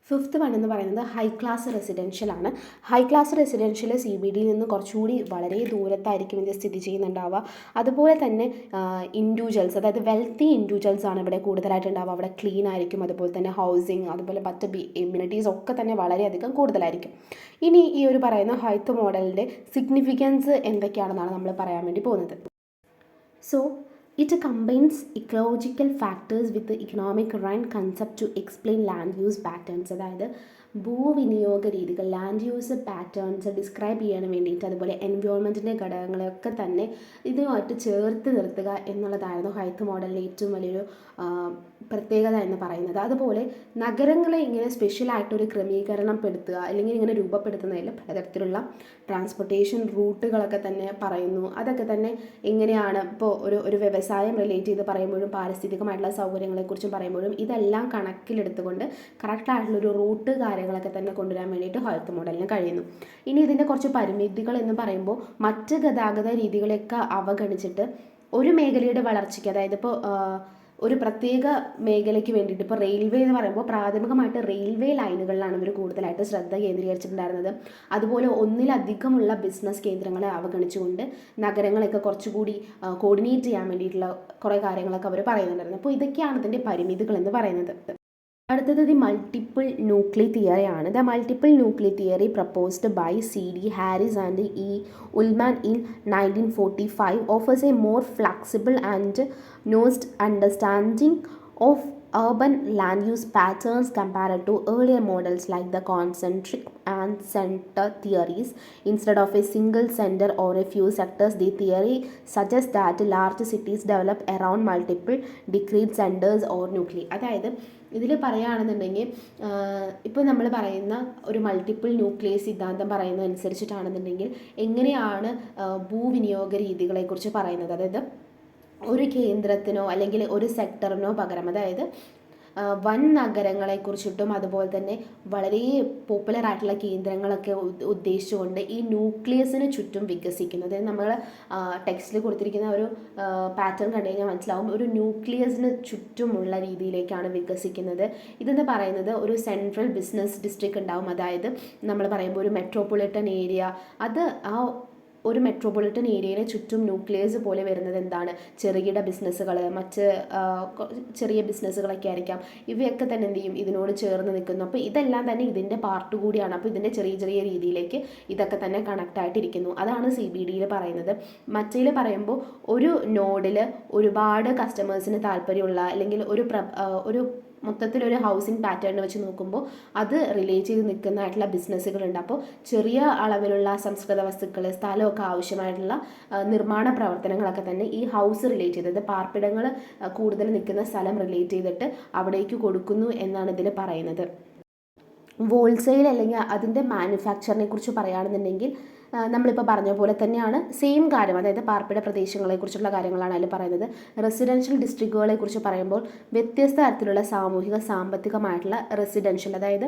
Fifth one എന്ന് പറയുന്നത് ഹൈ ക്ലാസ് റെസിഡൻഷ്യൽ ആണ്. ഹൈ ക്ലാസ് റെസിഡൻഷ്യൽ CBDയിൽ നിന്ന് കുറച്ചുകൂടി വളരെ ദൂരത്തായിരിക്കും ഇത് സ്ഥിതി ചെയ്യുന്നുണ്ടാവുക. അതുപോലെ തന്നെ ഇൻഡിവിജ്വൽസ്, അതായത് വെൽത്തി ഇൻഡിവിജ്വൽസ് ആണ് ഇവിടെ കൂടുതലായിട്ട് ഉണ്ടാവുക. അവിടെ ക്ലീൻ ആയിരിക്കും. അതുപോലെ തന്നെ ഹൗസിങ്, അതുപോലെ മറ്റ് എമ്യൂണിറ്റീസ് ഒക്കെ തന്നെ വളരെയധികം കൂടുതലായിരിക്കും. ഇനി ഈ ഒരു പറയുന്ന ഹൈത്ത് മോഡലിൻ്റെ സിഗ്നിഫിക്കൻസ് എന്തൊക്കെയാണെന്നാണ് നമ്മൾ പറയാൻ വേണ്ടി പോകുന്നത്. So it combines ecological factors with the economic rent concept to explain land use patterns. അതായത് ഭൂവിനിയോഗ രീതികൾ, ലാൻഡ് യൂസ് പാറ്റേൺസ് ഡിസ്ക്രൈബ് ചെയ്യാൻ വേണ്ടിയിട്ട്, അതുപോലെ എൻവയോൺമെൻറ്റിൻ്റെ ഘടകങ്ങളൊക്കെ തന്നെ ഇതുമായിട്ട് ചേർത്ത് നിർത്തുക എന്നുള്ളതായിരുന്നു ഹൈത്ത് മോഡലിൻ്റെ ഏറ്റവും വലിയൊരു പ്രത്യേകത എന്ന് പറയുന്നത്. അതുപോലെ നഗരങ്ങളെ ഇങ്ങനെ സ്പെഷ്യലായിട്ടൊരു ക്രമീകരണം പെടുത്തുക അല്ലെങ്കിൽ ഇങ്ങനെ രൂപപ്പെടുത്തുന്നതിൽ പലതരത്തിലുള്ള ട്രാൻസ്പോർട്ടേഷൻ റൂട്ടുകളൊക്കെ തന്നെ പറയുന്നു. അതൊക്കെ തന്നെ എങ്ങനെയാണ് ഇപ്പോൾ ഒരു വ്യവസായം റിലേറ്റ് ചെയ്ത് പറയുമ്പോഴും പാരിസ്ഥിതികമായിട്ടുള്ള സൗകര്യങ്ങളെക്കുറിച്ചും പറയുമ്പോഴും ഇതെല്ലാം കണക്കിലെടുത്തുകൊണ്ട് കറക്റ്റായിട്ടുള്ളൊരു റൂട്ട് കാര്യങ്ങളൊക്കെ തന്നെ കൊണ്ടുവരാൻ വേണ്ടിയിട്ട് ഹൈത്ത് മോഡലിന് കഴിയുന്നു. ഇനി ഇതിൻ്റെ കുറച്ച് പരിമിതികൾ എന്ന് പറയുമ്പോൾ മറ്റ് ഗതാഗത രീതികളെയൊക്കെ അവഗണിച്ചിട്ട് ഒരു മേഖലയുടെ വളർച്ചയ്ക്ക്, അതായത് ഇപ്പോൾ ഒരു പ്രത്യേക മേഖലയ്ക്ക് വേണ്ടിയിട്ട്, ഇപ്പോൾ റെയിൽവേ എന്ന് പറയുമ്പോൾ പ്രാഥമികമായിട്ട് റെയിൽവേ ലൈനുകളിലാണ് ഇവർ കൂടുതലായിട്ട് ശ്രദ്ധ കേന്ദ്രീകരിച്ചിട്ടുണ്ടായിരുന്നത്. അതുപോലെ ഒന്നിലധികമുള്ള ബിസിനസ് കേന്ദ്രങ്ങളെ അവഗണിച്ചുകൊണ്ട് നഗരങ്ങളെയൊക്കെ കുറച്ചുകൂടി കോർഡിനേറ്റ് ചെയ്യാൻ വേണ്ടിയിട്ടുള്ള കുറേ കാര്യങ്ങളൊക്കെ അവർ പറയുന്നുണ്ടായിരുന്നു. അപ്പോൾ ഇതൊക്കെയാണ് ഇതിൻ്റെ പരിമിതികൾ എന്ന് പറയുന്നത്. അടുത്തത് ദി മൾട്ടിപ്പിൾ ന്യൂക്ലിയർ തിയറിയാണ്. The multiple nuclear theory proposed by C.D. Harris and E. Ullman in 1945 offers a more flexible and nuanced understanding of urban land use patterns compared to earlier models like the concentric and center theories. Instead of a single center or a few sectors, the theory suggests that large cities develop around multiple discrete centers or nuclei. അതായത് ഇതിൽ പറയുകയാണെന്നുണ്ടെങ്കിൽ ഇപ്പോൾ നമ്മൾ പറയുന്ന ഒരു മൾട്ടിപ്പിൾ ന്യൂക്ലിയർ സിദ്ധാന്തം പറയുന്ന അനുസരിച്ചിട്ടാണെന്നുണ്ടെങ്കിൽ എങ്ങനെയാണ് ഭൂവിനിയോഗ രീതികളെക്കുറിച്ച് പറയുന്നത്. അതായത് ഒരു കേന്ദ്രത്തിനോ അല്ലെങ്കിൽ ഒരു സെക്ടറിനോ പകരം, അതായത് വൻ നഗരങ്ങളെക്കുറിച്ചിട്ടും അതുപോലെ തന്നെ വളരെ പോപ്പുലർ ആയിട്ടുള്ള കേന്ദ്രങ്ങളൊക്കെ ഉദ്ദേശിച്ചുകൊണ്ട് ഈ ന്യൂക്ലിയസിന് ചുറ്റും വികസിക്കുന്നത്, നമ്മൾ ടെക്സ്റ്റിൽ കൊടുത്തിരിക്കുന്ന ഒരു പാറ്റേൺ കണ്ടു കഴിഞ്ഞാൽ മനസ്സിലാവും. ഒരു ന്യൂക്ലിയസിന് ചുറ്റുമുള്ള രീതിയിലേക്കാണ് വികസിക്കുന്നത്. ഇതെന്ന് പറയുന്നത് ഒരു സെൻട്രൽ ബിസിനസ് ഡിസ്ട്രിക്റ്റ് ഉണ്ടാവും. അതായത് നമ്മൾ പറയുമ്പോൾ ഒരു മെട്രോപൊളിറ്റൻ ഏരിയ, അത് ആ ഒരു മെട്രോപൊളിറ്റൻ ഏരിയയിലെ ചുറ്റും ന്യൂക്ലിയസ് പോലെ വരുന്നത് എന്താണ്? ചെറുകിട ബിസിനസ്സുകൾ, മറ്റ് ചെറിയ ബിസിനസ്സുകളൊക്കെ ആയിരിക്കാം. ഇവയൊക്കെ തന്നെ എന്ത് ചെയ്യും? ഇതിനോട് ചേർന്ന് നിൽക്കുന്നു. അപ്പോൾ ഇതെല്ലാം തന്നെ ഇതിൻ്റെ പാർട്ട് കൂടിയാണ്. അപ്പോൾ ഇതിൻ്റെ ചെറിയ ചെറിയ രീതിയിലേക്ക് ഇതൊക്കെ തന്നെ കണക്റ്റ് ആയിട്ടിരിക്കുന്നു. അതാണ് CBDയിൽ പറയുന്നത്. മറ്റേൽ പറയുമ്പോൾ ഒരു നോഡിൽ ഒരുപാട് കസ്റ്റമേഴ്സിന് താല്പര്യമുള്ള അല്ലെങ്കിൽ ഒരു മൊത്തത്തിലൊരു ഹൗസിംഗ് പാറ്റേൺ വെച്ച് നോക്കുമ്പോൾ അത് റിലേറ്റ് ചെയ്ത് നിൽക്കുന്നതായിട്ടുള്ള ബിസിനസ്സുകളുണ്ട്. അപ്പോൾ ചെറിയ അളവിലുള്ള സംസ്കൃത വസ്തുക്കൾ, സ്ഥലമൊക്കെ ആവശ്യമായിട്ടുള്ള നിർമ്മാണ പ്രവർത്തനങ്ങളൊക്കെ തന്നെ ഈ ഹൗസ് റിലേറ്റ് ചെയ്തത് പാർപ്പിടങ്ങൾ കൂടുതൽ നിൽക്കുന്ന സ്ഥലം റിലേറ്റ് ചെയ്തിട്ട് അവിടേക്ക് കൊടുക്കുന്നു എന്നാണ് ഇതിൽ പറയുന്നത്. ഹോൾസെയിൽ അല്ലെങ്കിൽ അതിൻ്റെ മാനുഫാക്ചറിനെ കുറിച്ച് പറയുകയാണെന്നുണ്ടെങ്കിൽ നമ്മളിപ്പോൾ പറഞ്ഞ പോലെ തന്നെയാണ്, സെയിം കാര്യം, അതായത് പാർപ്പിട പ്രദേശങ്ങളെക്കുറിച്ചുള്ള കാര്യങ്ങളാണ് അതിൽ പറയുന്നത്. റെസിഡൻഷ്യൽ ഡിസ്ട്രിക്റ്റുകളെക്കുറിച്ച് പറയുമ്പോൾ വ്യത്യസ്ത തരത്തിലുള്ള സാമൂഹിക സാമ്പത്തികമായിട്ടുള്ള റെസിഡൻഷ്യൽ, അതായത്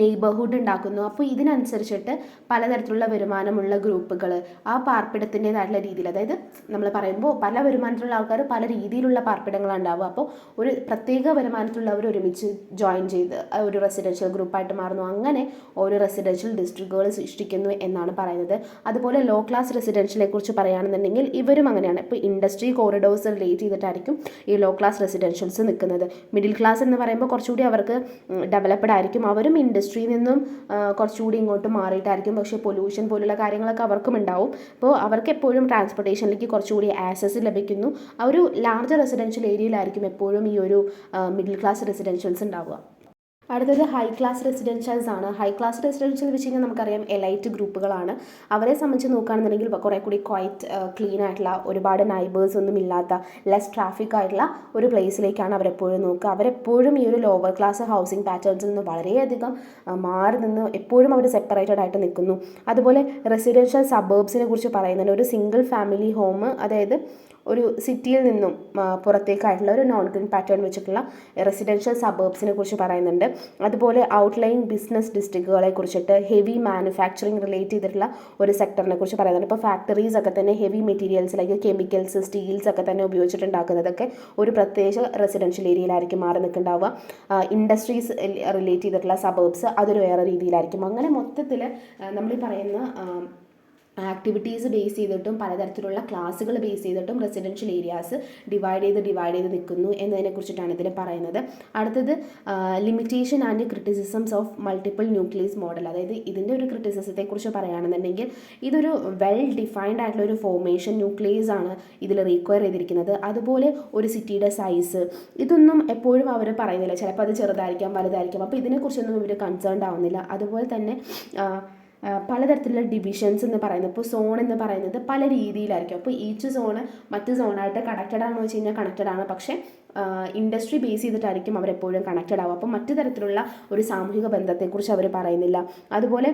നെയ്ബർഹുഡ് ഉണ്ടാക്കുന്നു. അപ്പോൾ ഇതിനനുസരിച്ചിട്ട് പലതരത്തിലുള്ള വരുമാനമുള്ള ഗ്രൂപ്പുകൾ ആ പാർപ്പിടത്തിൻ്റേതായിട്ടുള്ള രീതിയിൽ, അതായത് നമ്മൾ പറയുമ്പോൾ പല വരുമാനത്തിലുള്ള ആൾക്കാർ പല രീതിയിലുള്ള പാർപ്പിടങ്ങളാണ് ഉണ്ടാവുക. അപ്പോൾ ഒരു പ്രത്യേക വരുമാനത്തിലുള്ളവർ ഒരുമിച്ച് ജോയിൻ ചെയ്ത് ഒരു റെസിഡൻഷ്യൽ ഗ്രൂപ്പായിട്ട് മാറുന്നു. അങ്ങനെ ഓരോ റെസിഡൻഷ്യൽ ഡിസ്ട്രിക്റ്റുകൾ സൃഷ്ടിക്കുന്നു എന്നാണ് പറയുന്നത്. അതുപോലെ ലോ ക്ലാസ് റെസിഡൻഷ്യലെ കുറിച്ച് പറയുകയാണെന്നുണ്ടെങ്കിൽ ഇവരും അങ്ങനെയാണ്. ഇപ്പോൾ ഇൻഡസ്ട്രി കോറിഡോഴ്സ് റിലേറ്റ് ചെയ്തിട്ടായിരിക്കും ഈ ലോ ക്ലാസ് റെസിഡൻഷ്യൽസ് നിൽക്കുന്നത്. മിഡിൽ ക്ലാസ് എന്ന് പറയുമ്പോൾ കുറച്ചുകൂടി അവർക്ക് ഡെവലപ്ഡ് ആയിരിക്കും. അവരും ഇൻഡസ്ട്രിയിൽ നിന്നും കുറച്ചുകൂടി ഇങ്ങോട്ട് മാറിയിട്ടായിരിക്കും. പക്ഷേ പൊല്യൂഷൻ പോലുള്ള കാര്യങ്ങളൊക്കെ അവർക്കും ഉണ്ടാവും. അപ്പോൾ അവർക്ക് എപ്പോഴും ട്രാൻസ്പോർട്ടേഷനിലേക്ക് കുറച്ചുകൂടി ആക്സസ് ലഭിക്കുന്നു. ആ ഒരു ലാർജ് റെസിഡൻഷ്യൽ ഏരിയയിലായിരിക്കും എപ്പോഴും ഈ ഒരു മിഡിൽ ക്ലാസ് റെസിഡൻഷ്യൽസ് ഉണ്ടാവുക. അടുത്തത് ഹൈ ക്ലാസ് റെസിഡൻഷ്യൽസ് ആണ്. ഹൈ ക്ലാസ് റെസിഡൻഷ്യൽ വെച്ച് കഴിഞ്ഞാൽ നമുക്കറിയാം എലൈറ്റ് ഗ്രൂപ്പുകളാണ്. അവരെ സംബന്ധിച്ച് നോക്കുകയാണെന്നുണ്ടെങ്കിൽ കുറേ കൂടി ക്വൈറ്റ് ക്ലീൻ ആയിട്ടുള്ള, ഒരുപാട് നൈബേഴ്സ് ഒന്നും ഇല്ലാത്ത, ലെസ് ട്രാഫിക് ആയിട്ടുള്ള ഒരു പ്ലേസിലേക്കാണ് അവരെപ്പോഴും നോക്കുക. അവരെപ്പോഴും ഈ ഒരു ലോവർ ക്ലാസ് ഹൗസിംഗ് പാറ്റേൺസിൽ നിന്ന് വളരെയധികം മാറി നിന്ന് എപ്പോഴും അവർ സെപ്പറേറ്റഡ് ആയിട്ട് നിൽക്കുന്നു. അതുപോലെ റെസിഡൻഷ്യൽ സബേർബ്സിനെ കുറിച്ച് പറയുന്നുണ്ട്. ഒരു സിംഗിൾ ഫാമിലി ഹോം, അതായത് ഒരു സിറ്റിയിൽ നിന്നും പുറത്തേക്കായിട്ടുള്ള ഒരു നോൺ ഗ്രീൻ പാറ്റേൺ വെച്ചിട്ടുള്ള റെസിഡൻഷ്യൽ സബേർബ്സിനെ കുറിച്ച് പറയുന്നുണ്ട്. അതുപോലെ ഔട്ട്ലൈൻ ബിസിനസ് ഡിസ്ട്രിക്റ്റുകളെ കുറിച്ചിട്ട്, ഹെവി മാനുഫാക്ചറിങ് റിലേറ്റ് ചെയ്തിട്ടുള്ള ഒരു സെക്ടറിനെ കുറിച്ച് പറയുന്നുണ്ട്. ഇപ്പോൾ ഫാക്ടറീസ് ഒക്കെ തന്നെ heavy materials like chemicals, steels ഒക്കെ തന്നെ ഉപയോഗിച്ചിട്ടുണ്ടാക്കുന്നതൊക്കെ ഒരു പ്രത്യേക റെസിഡൻഷ്യൽ ഏരിയയിലായിരിക്കും മാറി നിൽക്കുന്നുണ്ടാവുക. ഇൻഡസ്ട്രീസ് റിലേറ്റ് ചെയ്തിട്ടുള്ള സബേർബ്സ് അതൊരു വേറെ രീതിയിലായിരിക്കും. അങ്ങനെ മൊത്തത്തിൽ നമ്മൾ ഈ പറയുന്ന ആക്ടിവിറ്റീസ് ബേസ് ചെയ്തിട്ടും പലതരത്തിലുള്ള ക്ലാസ്സുകൾ ബേസ് ചെയ്തിട്ടും റെസിഡൻഷ്യൽ ഏരിയാസ് ഡിവൈഡ് ചെയ്ത് നിൽക്കുന്നു എന്നതിനെ കുറിച്ചിട്ടാണ് ഇതിൽ പറയുന്നത്. അടുത്തത് limitation and criticisms of multiple nucleus model. അതായത് ഇതിൻ്റെ ഒരു ക്രിറ്റിസിസത്തെക്കുറിച്ച് പറയുകയാണെന്നുണ്ടെങ്കിൽ ഇതൊരു വെൽ ഡിഫൈൻഡ് ആയിട്ടുള്ള ഒരു ഫോർമേഷൻ ന്യൂക്ലിയസ് ആണ് ഇതിൽ റീക്വയർ ചെയ്തിരിക്കുന്നത്. അതുപോലെ ഒരു സിറ്റിയുടെ സൈസ്, ഇതൊന്നും എപ്പോഴും അവർ പറയുന്നില്ല. ചിലപ്പോൾ അത് ചെറുതായിരിക്കാം, വലുതായിരിക്കാം. അപ്പോൾ ഇതിനെക്കുറിച്ചൊന്നും ഇവർ കൺസേൺഡ് ആവുന്നില്ല. അതുപോലെ തന്നെ പലതരത്തിലുള്ള ഡിവിഷൻസ് എന്ന് പറയുന്നത്, ഇപ്പോൾ സോൺ എന്ന് പറയുന്നത് പല രീതിയിലായിരിക്കും. അപ്പോൾ ഈച്ച് സോണ് മറ്റ് സോണായിട്ട് കണക്റ്റഡ് ആണെന്ന് വെച്ച് കഴിഞ്ഞാൽ കണക്റ്റഡ് ആണ്, പക്ഷേ ഇൻഡസ്ട്രി ബേസ് ചെയ്തിട്ടായിരിക്കും അവരെപ്പോഴും കണക്റ്റഡ് ആവുക. അപ്പോൾ മറ്റു തരത്തിലുള്ള ഒരു സാമൂഹിക ബന്ധത്തെക്കുറിച്ച് അവർ പറയുന്നില്ല. അതുപോലെ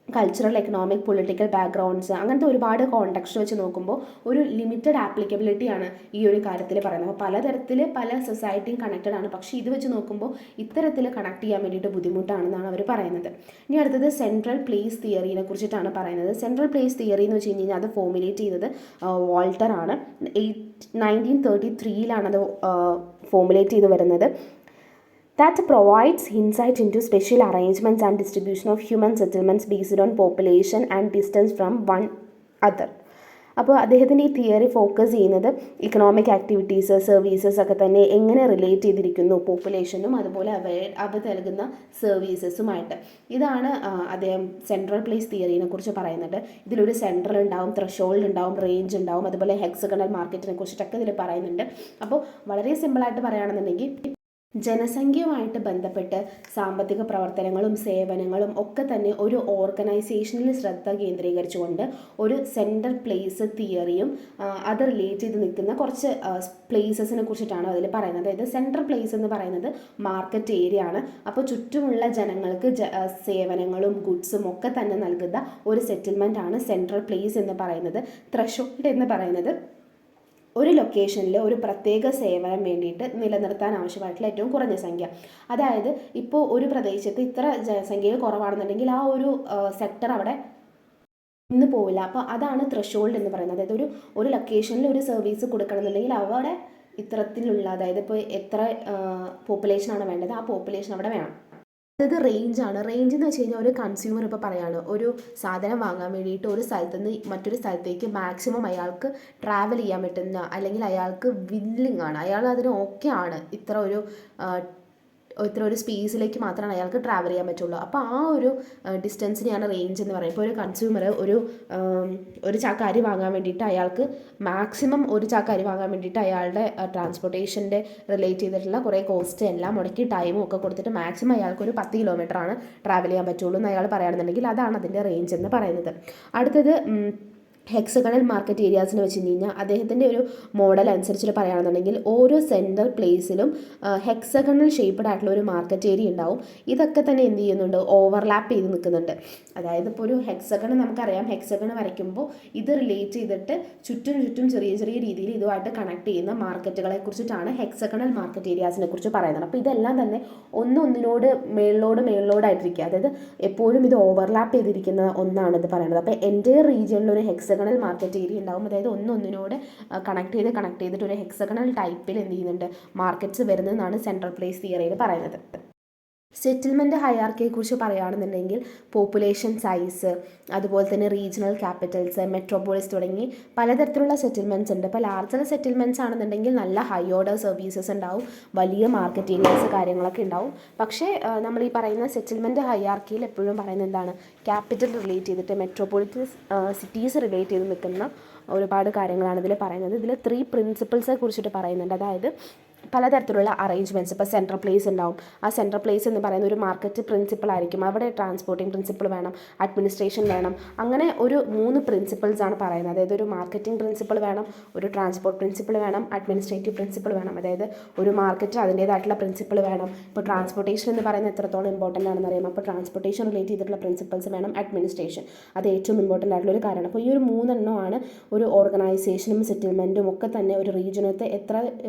കൾച്ചറൽ, എക്കണോമിക്, പൊളിറ്റിക്കൽ ബാക്ക്ഗ്രൗണ്ട്സ്, അങ്ങനത്തെ ഒരുപാട് കോണ്ടെക്സ്റ്റ് വെച്ച് നോക്കുമ്പോൾ ഒരു ലിമിറ്റഡ് ആപ്ലിക്കബിലിറ്റിയാണ് ഈ ഒരു കാര്യത്തിൽ പറയുന്നത്. അപ്പോൾ പലതരത്തിൽ പല സൊസൈറ്റിയും കണക്റ്റഡ് ആണ്, പക്ഷേ ഇത് വെച്ച് നോക്കുമ്പോൾ ഇത്തരത്തിൽ കണക്ട് ചെയ്യാൻ വേണ്ടിയിട്ട് ബുദ്ധിമുട്ടാണെന്നാണ് അവർ പറയുന്നത്. ഇനി അടുത്തത് സെൻട്രൽ പ്ലേസ് തിയറിനെ കുറിച്ചിട്ടാണ് പറയുന്നത്. സെൻട്രൽ പ്ലേസ് തിയറി എന്ന് വെച്ച് കഴിഞ്ഞാൽ അത് ഫോർമുലേറ്റ് ചെയ്തത് വാൾട്ടർ ആണ്. 1933 അത് ഫോർമുലേറ്റ് ചെയ്ത് വരുന്നത്. That provides insight into special arrangements and distribution of human settlements based on population and distance from one other. അപ്പോൾ അദ്ദേഹത്തിൻ്റെ ഈ തിയറി ഫോക്കസ് ചെയ്യുന്നത് ഇക്കണോമിക് ആക്ടിവിറ്റീസ്, സർവീസസ് ഒക്കെ തന്നെ എങ്ങനെ റിലേറ്റ് ചെയ്തിരിക്കുന്നു പോപ്പുലേഷനും അതുപോലെ അവർ നൽകുന്ന സർവീസസുമായിട്ട്. ഇതാണ് അദ്ദേഹം സെൻട്രൽ പ്ലേസ് തിയറിനെ കുറിച്ച് പറയുന്നത്. ഇതിലൊരു സെൻട്രൽ ഉണ്ടാവും, ത്രഷോൾഡ് ഉണ്ടാവും, റേഞ്ച് ഉണ്ടാവും, അതുപോലെ ഹെക്സഗണൽ മാർക്കറ്റിനെ കുറിച്ചിട്ടൊക്കെ ഇതിൽ പറയുന്നുണ്ട്. അപ്പോൾ വളരെ സിമ്പിളായിട്ട് പറയുകയാണെന്നുണ്ടെങ്കിൽ ജനസംഖ്യയുമായിട്ട് ബന്ധപ്പെട്ട് സാമ്പത്തിക പ്രവർത്തനങ്ങളും സേവനങ്ങളും ഒക്കെ തന്നെ ഒരു ഓർഗനൈസേഷനിൽ ശ്രദ്ധ കേന്ദ്രീകരിച്ചുകൊണ്ട് ഒരു സെൻട്രൽ പ്ലേസ് തിയറിയും അത് റിലേറ്റ് ചെയ്ത് നിൽക്കുന്ന കുറച്ച് പ്ലേസസിനെ കുറിച്ചിട്ടാണ് അതിൽ പറയുന്നത്. അതായത് സെൻട്രൽ പ്ലേസ് എന്ന് പറയുന്നത് മാർക്കറ്റ് ഏരിയ ആണ്. അപ്പോൾ ചുറ്റുമുള്ള ജനങ്ങൾക്ക് സേവനങ്ങളും ഗുഡ്സും ഒക്കെ തന്നെ നൽകുന്ന ഒരു സെറ്റിൽമെൻ്റ് ആണ് സെൻട്രൽ പ്ലേസ് എന്ന് പറയുന്നത്. ത്രഷോൾഡ് എന്ന് പറയുന്നത് ഒരു ലൊക്കേഷനിൽ ഒരു പ്രത്യേക സേവനം വേണ്ടിയിട്ട് നിലനിർത്താൻ ആവശ്യമായിട്ടുള്ള ഏറ്റവും കുറഞ്ഞ സംഖ്യ. അതായത് ഇപ്പോൾ ഒരു പ്രദേശത്ത് ഇത്ര ജനസംഖ്യയിൽ കുറവാണെന്നുണ്ടെങ്കിൽ ആ ഒരു സെക്ടർ അവിടെ നിന്ന് പോവില്ല. അപ്പോൾ അതാണ് ത്രഷോൾഡ് എന്ന് പറയുന്നത്. അതായത് ഒരു ലൊക്കേഷനിൽ ഒരു സർവീസ് കൊടുക്കണമെന്നുണ്ടെങ്കിൽ അവിടെ ഇത്തരത്തിലുള്ള, അതായത് ഇപ്പോൾ എത്ര പോപ്പുലേഷനാണ് വേണ്ടത് ആ പോപ്പുലേഷൻ അവിടെ വേണം. അതായത് റേഞ്ചാണ്. റേഞ്ച് എന്ന് വെച്ച് കഴിഞ്ഞാൽ ഒരു കൺസ്യൂമർ ഇപ്പോൾ പറയുകയാണ് ഒരു സാധനം വാങ്ങാൻ വേണ്ടിയിട്ട് ഒരു സ്ഥലത്ത് നിന്ന് മറ്റൊരു സ്ഥലത്തേക്ക് മാക്സിമം അയാൾക്ക് ട്രാവൽ ചെയ്യാൻ പറ്റുന്ന, അല്ലെങ്കിൽ അയാൾക്ക് വില്ലിങ് ആണ്, അയാൾ അതിന് ഓക്കെ ആണ് ഇത്ര ഒരു ഇത്ര ഒരു സ്പേസിലേക്ക് മാത്രമാണ് അയാൾക്ക് ട്രാവൽ ചെയ്യാൻ പറ്റുള്ളൂ. അപ്പോൾ ആ ഒരു ഡിസ്റ്റൻസിനെയാണ് റേഞ്ച് എന്ന് പറയുന്നത്. ഇപ്പോൾ ഒരു കൺസ്യൂമർ ഒരു ചാക്ക് അരി വാങ്ങാൻ വേണ്ടിയിട്ട് അയാൾക്ക് മാക്സിമം ഒരു ചാക്ക് അരി വാങ്ങാൻ വേണ്ടിയിട്ട് അയാളുടെ ട്രാൻസ്പോർട്ടേഷൻ്റെ റിലേറ്റ് ചെയ്തിട്ടുള്ള കുറേ കോസ്റ്റ് എല്ലാം മുടക്കി ടൈമും ഒക്കെ കൊടുത്തിട്ട് മാക്സിമം അയാൾക്ക് ഒരു 10 കിലോമീറ്ററാണ് ട്രാവൽ ചെയ്യാൻ പറ്റുള്ളൂ എന്ന് അയാൾ പറയുകയാണെന്നുണ്ടെങ്കിൽ അതാണ് അതിൻ്റെ റേഞ്ച് എന്ന് പറയുന്നത്. അടുത്തത് ഹെക്സഗണൽ മാർക്കറ്റ് ഏരിയാസിന് വെച്ച് കഴിഞ്ഞാൽ അദ്ദേഹത്തിൻ്റെ ഒരു മോഡൽ അനുസരിച്ചിട്ട് പറയുകയാണെന്നുണ്ടെങ്കിൽ ഓരോ സെൻട്രൽ പ്ലേസിലും ഹെക്സഗണൽ ഷേപ്പ്ഡ് ആയിട്ടുള്ള ഒരു മാർക്കറ്റ് ഏരിയ ഉണ്ടാവും. ഇതൊക്കെ തന്നെ എന്ത് ചെയ്യുന്നുണ്ട്, ഓവർലാപ്പ് ചെയ്ത് നിൽക്കുന്നുണ്ട്. അതായത് ഇപ്പോൾ ഒരു ഹെക്സഗൺ നമുക്കറിയാം, ഹെക്സഗൺ വരയ്ക്കുമ്പോൾ ഇത് റിലേറ്റ് ചെയ്തിട്ട് ചുറ്റും ചെറിയ ചെറിയ രീതിയിൽ ഇതുമായിട്ട് കണക്ട് ചെയ്യുന്ന മാർക്കറ്റുകളെ കുറിച്ചിട്ടാണ് ഹെക്സഗണൽ മാർക്കറ്റ് ഏരിയാസിനെ കുറിച്ച് പറയുന്നത്. അപ്പോൾ ഇതെല്ലാം തന്നെ ഒന്നൊന്നിനോട് മേളിലോടായിട്ടിരിക്കുക, അതായത് എപ്പോഴും ഇത് ഓവർലാപ്പ് ചെയ്തിരിക്കുന്ന ഒന്നാണ് ഇത് പറയുന്നത്. അപ്പോൾ എൻ്റെ റീജിയനിൽ ഒരു ഹെക്സഗണൽ മാർക്കറ്റ് ഏരിയ ഉണ്ടാവും. അതായത് ഒന്നൊന്നിനോട് കണക്ട് ചെയ്തിട്ട് ഒരു ഹെക്സഗണൽ ടൈപ്പിൽ എന്ത് ചെയ്യുന്നുണ്ട്, മാർക്കറ്റ്സ് വരുന്നതെന്നാണ് സെൻട്രൽ പ്ലേസ് തിയറിയിൽ പറയുന്നത്. സെറ്റിൽമെൻറ്റ് ഹയറാർക്കിയെക്കുറിച്ച് പറയുകയാണെന്നുണ്ടെങ്കിൽ പോപ്പുലേഷൻ സൈസ്, അതുപോലെ തന്നെ റീജിയണൽ ക്യാപിറ്റൽസ്, മെട്രോപോളിസ് തുടങ്ങി പലതരത്തിലുള്ള സെറ്റിൽമെൻറ്റ്സ് ഉണ്ട്. ഇപ്പോൾ ലാർജർ സെറ്റിൽമെൻറ്റ്സ് ആണെന്നുണ്ടെങ്കിൽ നല്ല ഹൈ ഓർഡർ സർവീസസ് ഉണ്ടാവും, വലിയ മാർക്കറ്റ് ഏരിയാസ് കാര്യങ്ങളൊക്കെ ഉണ്ടാവും. പക്ഷേ നമ്മൾ ഈ പറയുന്ന സെറ്റിൽമെൻറ്റ് ഹയറാർക്കിയിൽ എപ്പോഴും പറയുന്നത് എന്താണ്, ക്യാപിറ്റൽ റിലേറ്റ് ചെയ്തിട്ട് മെട്രോപൊളിറ്റൻ സിറ്റീസ് റിലേറ്റ് ചെയ്ത് നിൽക്കുന്ന ഒരുപാട് കാര്യങ്ങളാണ് ഇതിൽ പറയുന്നത്. ഇതിൽ 3 പ്രിൻസിപ്പിൾസെ കുറിച്ചിട്ട് പറയുന്നുണ്ട്. അതായത് പലതരത്തിലുള്ള അറേഞ്ച്മെൻറ്റ്സ്. ഇപ്പോൾ സെൻട്രൽ പ്ലേസ് ഉണ്ടാവും. ആ സെൻട്രൽ പ്ലേസ് എന്ന് പറയുന്ന ഒരു മാർക്കറ്റ് പ്രിൻസിപ്പിൾ ആയിരിക്കും. അവിടെ ട്രാൻസ്പോർട്ടിംഗ് പ്രിൻസിപ്പിൾ വേണം, അഡ്മിനിസ്ട്രേഷൻ വേണം. അങ്ങനെ ഒരു 3 പ്രിൻസിപ്പിൾസ് ആണ് പറയുന്നത്. അതായത് ഒരു മാർക്കറ്റിംഗ് പ്രിൻസിപ്പിൾ വേണം, ഒരു ട്രാൻസ്പോർട്ട് പ്രിൻസിപ്പിൾ വേണം, അഡ്മിനിസ്ട്രേറ്റീവ് പ്രിൻസിപ്പിൾ വേണം. അതായത് ഒരു മാർക്കറ്റ് അതിൻ്റേതായിട്ടുള്ള പ്രിൻസിപ്പിൾ വേണം. ഇപ്പോൾ ട്രാൻസ്പോർട്ടേഷൻ എന്ന് പറയുന്നത് എത്രത്തോളം ഇമ്പോർട്ടൻ്റ് ആണെന്ന് അറിയാം. അപ്പോൾ ട്രാൻസ്പോർട്ടേഷൻ റിലേറ്റ് ചെയ്തിട്ടുള്ള പ്രിൻസിപ്പിൾസ് വേണം, അഡ്മിനിസ്ട്രേഷൻ അത് ഏറ്റവും ഇമ്പോർട്ടൻ്റ് ആയിട്ടുള്ള ഒരു കാര്യമാണ്. അപ്പോൾ ഈ ഒരു 3 എണ്ണമാണ് ഒരു ഓർഗനൈസേഷനും സെറ്റിൽമെൻറ്റും ഒക്കെ തന്നെ ഒരു റീജിയനത്തെ എത്ര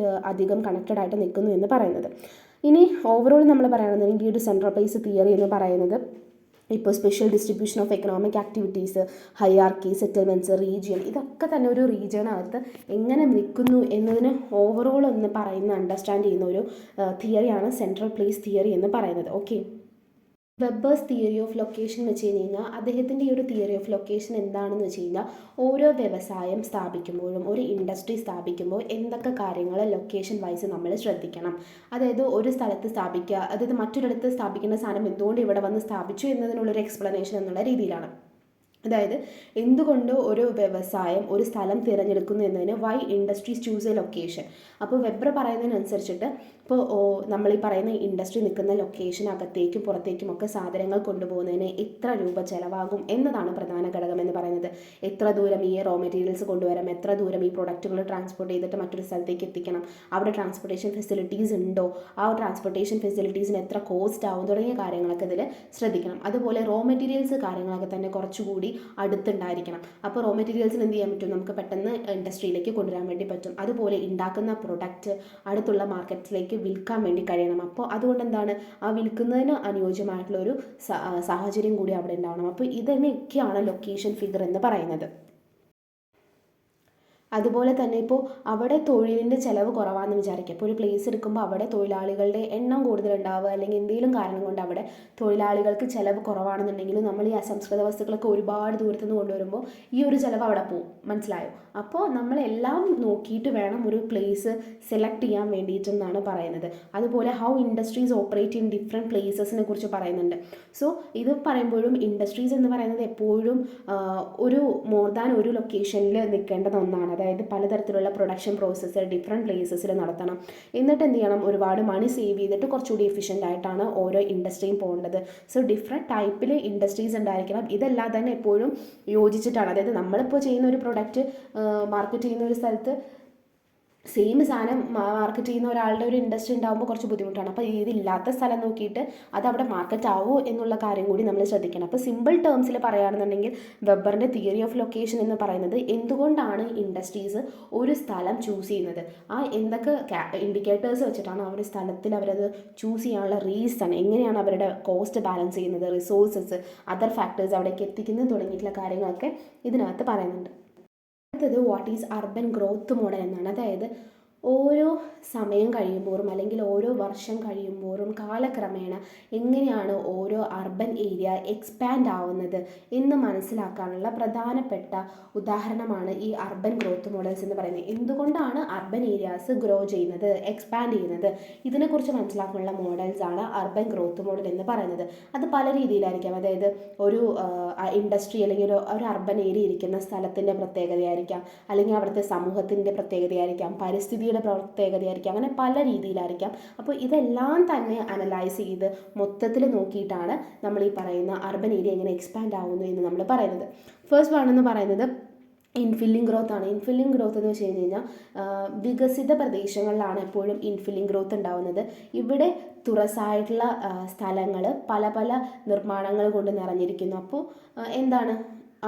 അധികം കണക്റ്റഡ് ആയിട്ട് നിൽക്കുന്നു എന്ന് പറയുന്നത്. ഇനി ഓവറോൾ നമ്മൾ പറയുകയാണെന്നുണ്ടെങ്കിൽ ഈ ഒരു സെൻട്രൽ പ്ലേസ് തിയറി എന്ന് പറയുന്നത് ഇപ്പോൾ special distribution of economic activities, hierarchy, settlements, region, ഇതൊക്കെ തന്നെ ഒരു റീജിയനകത്ത് എങ്ങനെ നിൽക്കുന്നു എന്നതിന് ഓവറോൾ ഒന്ന് പറയുന്ന അണ്ടർസ്റ്റാൻഡ് ചെയ്യുന്ന ഒരു തിയറിയാണ് സെൻട്രൽ പ്ലേസ് തിയറി എന്ന് പറയുന്നത്. ഓക്കെ, വെബേഴ്സ് തിയറി ഓഫ് ലൊക്കേഷൻ എന്ന് വെച്ച് കഴിഞ്ഞാൽ അദ്ദേഹത്തിൻ്റെ ഈ ഒരു തിയറി ഓഫ് ലൊക്കേഷൻ എന്താണെന്ന് വെച്ച് കഴിഞ്ഞാൽ ഓരോ വ്യവസായം സ്ഥാപിക്കുമ്പോഴും ഒരു ഇൻഡസ്ട്രി സ്ഥാപിക്കുമ്പോൾ എന്തൊക്കെ കാര്യങ്ങൾ ലൊക്കേഷൻ വൈസ് നമ്മൾ ശ്രദ്ധിക്കണം. അതായത് ഒരു സ്ഥലത്ത് സ്ഥാപിക്കുക, അതായത് മറ്റൊരിടത്ത് സ്ഥാപിക്കുന്ന സാധനം എന്തുകൊണ്ട് ഇവിടെ വന്ന് സ്ഥാപിച്ചു എന്നതിനുള്ളൊരു എക്സ്പ്ലനേഷൻ എന്നുള്ള രീതിയിലാണ്. അതായത് എന്തുകൊണ്ട് ഒരു വ്യവസായം ഒരു സ്ഥലം തിരഞ്ഞെടുക്കുന്നു എന്നതിന് why industries choose a location. അപ്പോൾ വെബർ പറയുന്നതിനനുസരിച്ചിട്ട് ഇപ്പോൾ നമ്മൾ ഈ പറയുന്ന ഇൻഡസ്ട്രി നിൽക്കുന്ന ലൊക്കേഷനകത്തേക്കും പുറത്തേക്കുമൊക്കെ സാധനങ്ങൾ കൊണ്ടുപോകുന്നതിന് എത്ര രൂപ ചിലവാകും എന്നതാണ് പ്രധാന ഘടകം എന്ന് പറയുന്നത്. എത്ര ദൂരം ഈ റോ മെറ്റീരിയൽസ് കൊണ്ടുവരാം, എത്ര ദൂരം ഈ പ്രൊഡക്റ്റുകൾ ട്രാൻസ്പോർട്ട് ചെയ്തിട്ട് മറ്റൊരു സ്ഥലത്തേക്ക് എത്തിക്കണം, അവിടെ ട്രാൻസ്പോർട്ടേഷൻ ഫെസിലിറ്റീസ് ഉണ്ടോ, ആ ട്രാൻസ്പോർട്ടേഷൻ ഫെസിലിറ്റീസിന് എത്ര കോസ്റ്റ് ആവും തുടങ്ങിയ കാര്യങ്ങളൊക്കെ ഇതിൽ ശ്രദ്ധിക്കണം. അതുപോലെ റോ മെറ്റീരിയൽസ് കാര്യങ്ങളൊക്കെ തന്നെ കുറച്ചുകൂടി അടുത്തുണ്ടായിരിക്കണം. അപ്പോൾ റോ മെറ്റീരിയൽസിന് എന്ത് ചെയ്യാൻ പറ്റും, നമുക്ക് പെട്ടെന്ന് ഇൻഡസ്ട്രിയിലേക്ക് കൊണ്ടുവരാൻ വേണ്ടി പറ്റും. അതുപോലെ ഉണ്ടാക്കുന്ന പ്രൊഡക്റ്റ് അടുത്തുള്ള മാർക്കറ്റിലേക്ക് വിൽക്കാൻ വേണ്ടി കഴിയണം. അപ്പോൾ അതുകൊണ്ട് എന്താണ്, ആ വിൽക്കുന്നതിന് അനുയോജ്യമായിട്ടുള്ളൊരു സാഹചര്യം കൂടി അവിടെ ഉണ്ടാവണം. അപ്പോൾ ഇതിനൊക്കെയാണ് ലൊക്കേഷൻ ഫിഗർ എന്ന് പറയുന്നത്. അതുപോലെ തന്നെ ഇപ്പോൾ അവിടെ തൊഴിലിൻ്റെ ചിലവ് കുറവാണെന്ന് വിചാരിക്കുക. ഇപ്പോൾ ഒരു പ്ലേസ് എടുക്കുമ്പോൾ അവിടെ തൊഴിലാളികളുടെ എണ്ണം കൂടുതലുണ്ടാവുക, അല്ലെങ്കിൽ എന്തെങ്കിലും കാരണം കൊണ്ട് അവിടെ തൊഴിലാളികൾക്ക് ചിലവ് കുറവാണെന്നുണ്ടെങ്കിൽ നമ്മൾ ഈ അസംസ്കൃത വസ്തുക്കളൊക്കെ ഒരുപാട് ദൂരത്തു നിന്ന് കൊണ്ടുവരുമ്പോൾ ഈ ഒരു ചിലവ് അവിടെ പോകും. മനസ്സിലായോ? അപ്പോൾ നമ്മളെല്ലാം നോക്കിയിട്ട് വേണം ഒരു പ്ലേസ് സെലക്ട് ചെയ്യാൻ വേണ്ടിയിട്ടെന്നാണ് പറയുന്നത്. അതുപോലെ how industries operate in different പ്ലേസസിനെ കുറിച്ച് പറയുന്നുണ്ട്. സോ ഇത് പറയുമ്പോഴും ഇൻഡസ്ട്രീസ് എന്ന് പറയുന്നത് എപ്പോഴും ഒരു മോർ ദാൻ ഒരു ലൊക്കേഷനിൽ നിൽക്കേണ്ടത് ഒന്നാണ്. അതായത് പലതരത്തിലുള്ള പ്രൊഡക്ഷൻ പ്രോസസ്സ് ഡിഫറെൻറ്റ് പ്ലേസസിൽ നടത്തണം. എന്നിട്ട് എന്ത് ചെയ്യണം, ഒരുപാട് മണി സേവ് ചെയ്തിട്ട് കുറച്ചുകൂടി എഫിഷ്യൻ്റ് ആയിട്ടാണ് ഓരോ ഇൻഡസ്ട്രിയും പോകേണ്ടത്. സോ ഡിഫറെൻറ്റ് ടൈപ്പിൽ ഇൻഡസ്ട്രീസ് ഉണ്ടായിരിക്കണം. ഇതെല്ലാം തന്നെ എപ്പോഴും യോജിച്ചിട്ടാണ്. അതായത് നമ്മളിപ്പോൾ ചെയ്യുന്ന ഒരു പ്രൊഡക്റ്റ് മാർക്കറ്റ് ചെയ്യുന്ന ഒരു സ്ഥലത്ത് സെയിം സാധനം മാർക്കറ്റ് ചെയ്യുന്ന ഒരാളുടെ ഒരു ഇൻഡസ്ട്രി ഉണ്ടാകുമ്പോൾ കുറച്ച് ബുദ്ധിമുട്ടാണ്. അപ്പോൾ ഇതില്ലാത്ത സ്ഥലം നോക്കിയിട്ട് അത് അവിടെ മാർക്കറ്റ് ആവുമോ എന്നുള്ള കാര്യം കൂടി നമ്മൾ ശ്രദ്ധിക്കണം. അപ്പോൾ സിമ്പിൾ ടേംസിൽ പറയുകയാണെന്നുണ്ടെങ്കിൽ വെബറിൻ്റെ തിയറി ഓഫ് ലൊക്കേഷൻ എന്ന് പറയുന്നത് എന്തുകൊണ്ടാണ് ഇൻഡസ്ട്രീസ് ഒരു സ്ഥലം ചൂസ് ചെയ്യുന്നത്, ആ എന്തൊക്കെ ഇൻഡിക്കേറ്റേഴ്സ് വെച്ചിട്ടാണ് ആ ഒരു സ്ഥലത്തിൽ അവരത് ചൂസ് ചെയ്യാനുള്ള റീസൺ, എങ്ങനെയാണ് അവരുടെ കോസ്റ്റ് ബാലൻസ് ചെയ്യുന്നത്, റിസോഴ്സസ്, അതർ ഫാക്ടേഴ്സ് അവിടേക്ക് എത്തിക്കുന്നത് തുടങ്ങിയിട്ടുള്ള കാര്യങ്ങളൊക്കെ ഇതിനകത്ത് പറയുന്നുണ്ട്. അടുത്തത് what is urban growth model എന്നാണ്. അതായത് ഓരോ സമയം കഴിയുമ്പോഴും അല്ലെങ്കിൽ ഓരോ വർഷം കഴിയുമ്പോഴും കാലക്രമേണ എങ്ങനെയാണ് ഓരോ അർബൻ ഏരിയ എക്സ്പാൻഡ് ആവുന്നത് എന്ന് മനസ്സിലാക്കാനുള്ള പ്രധാനപ്പെട്ട ഉദാഹരണമാണ് ഈ അർബൻ ഗ്രോത്ത് മോഡൽസ് എന്ന് പറയുന്നത്. എന്തുകൊണ്ടാണ് അർബൻ ഏരിയാസ് ഗ്രോ ചെയ്യുന്നത്, എക്സ്പാൻഡ് ചെയ്യുന്നത്, ഇതിനെക്കുറിച്ച് മനസ്സിലാക്കാനുള്ള മോഡൽസാണ് അർബൻ ഗ്രോത്ത് മോഡൽ എന്ന് പറയുന്നത്. അത് പല രീതിയിലായിരിക്കാം. അതായത് ഒരു ഇൻഡസ്ട്രി അല്ലെങ്കിൽ ഒരു അർബൻ ഏരിയ ഇരിക്കുന്ന സ്ഥലത്തിൻ്റെ പ്രത്യേകതയായിരിക്കാം, അല്ലെങ്കിൽ അവിടുത്തെ സമൂഹത്തിൻ്റെ പ്രത്യേകതയായിരിക്കാം, പരിസ്ഥിതിയുടെ പ്രത്യേകതയായിരിക്കാം, അങ്ങനെ പല രീതിയിലായിരിക്കാം. അപ്പോൾ ഇതെല്ലാം തന്നെ അനലൈസ് ചെയ്ത് മൊത്തത്തിൽ നോക്കിയിട്ടാണ് നമ്മൾ ഈ പറയുന്ന അർബൻ ഏരിയ എങ്ങനെ എക്സ്പാൻഡ് ആവുന്നു എന്ന് നമ്മൾ പറയുന്നത്. ഫസ്റ്റ് വൺ എന്ന് പറയുന്നത് ഇൻഫില്ലിംഗ് ഗ്രോത്ത് ആണ്. ഇൻഫില്ലിംഗ് ഗ്രോത്ത് എന്ന് വെച്ച് കഴിഞ്ഞ് വികസിത പ്രദേശങ്ങളിലാണ് എപ്പോഴും ഇൻഫില്ലിംഗ് ഗ്രോത്ത് ഉണ്ടാവുന്നത്. ഇവിടെ തുറസായിട്ടുള്ള സ്ഥലങ്ങൾ പല പല നിർമ്മാണങ്ങൾ കൊണ്ട് നിറഞ്ഞിരിക്കുന്നു. അപ്പോൾ എന്താണ്,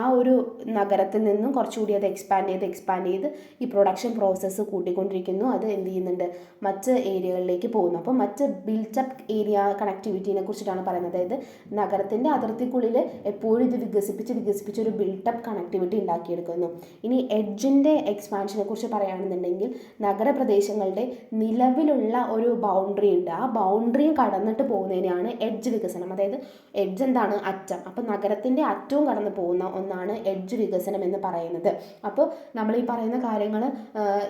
ആ ഒരു നഗരത്തിൽ നിന്നും കുറച്ചുകൂടി അത് എക്സ്പാൻഡ് ചെയ്ത് ഈ പ്രൊഡക്ഷൻ പ്രോസസ്സ് കൂട്ടിക്കൊണ്ടിരിക്കുന്നു. അത് എന്ത് ചെയ്യുന്നുണ്ട്, മറ്റ് ഏരിയകളിലേക്ക് പോകുന്നു. അപ്പോൾ മറ്റ് ബിൽറ്റപ്പ് ഏരിയ കണക്ടിവിറ്റീനെ കുറിച്ചിട്ടാണ് പറയുന്നത്. അതായത് നഗരത്തിൻ്റെ അതിർത്തിക്കുള്ളിൽ എപ്പോഴും ഇത് വികസിപ്പിച്ച് ഒരു ബിൽട്ടപ്പ് കണക്ടിവിറ്റി ഉണ്ടാക്കിയെടുക്കുന്നു. ഇനി എഡ്ജിൻ്റെ എക്സ്പാൻഷനെ കുറിച്ച് പറയുകയാണെന്നുണ്ടെങ്കിൽ നഗരപ്രദേശങ്ങളുടെ നിലവിലുള്ള ഒരു ബൗണ്ടറി ഉണ്ട്, ആ ബൗണ്ടറിയും കടന്നിട്ട് പോകുന്നതിനാണ് എഡ്ജ് വികസനം. അതായത് എഡ്ജ് എന്താണ്, അറ്റം. അപ്പോൾ നഗരത്തിൻ്റെ അറ്റവും കടന്നു പോകുന്ന ഒന്നാണ് എഡ്ജ് വികസനം എന്ന് പറയുന്നത്. അപ്പോൾ നമ്മൾ ഈ പറയുന്ന കാര്യങ്ങൾ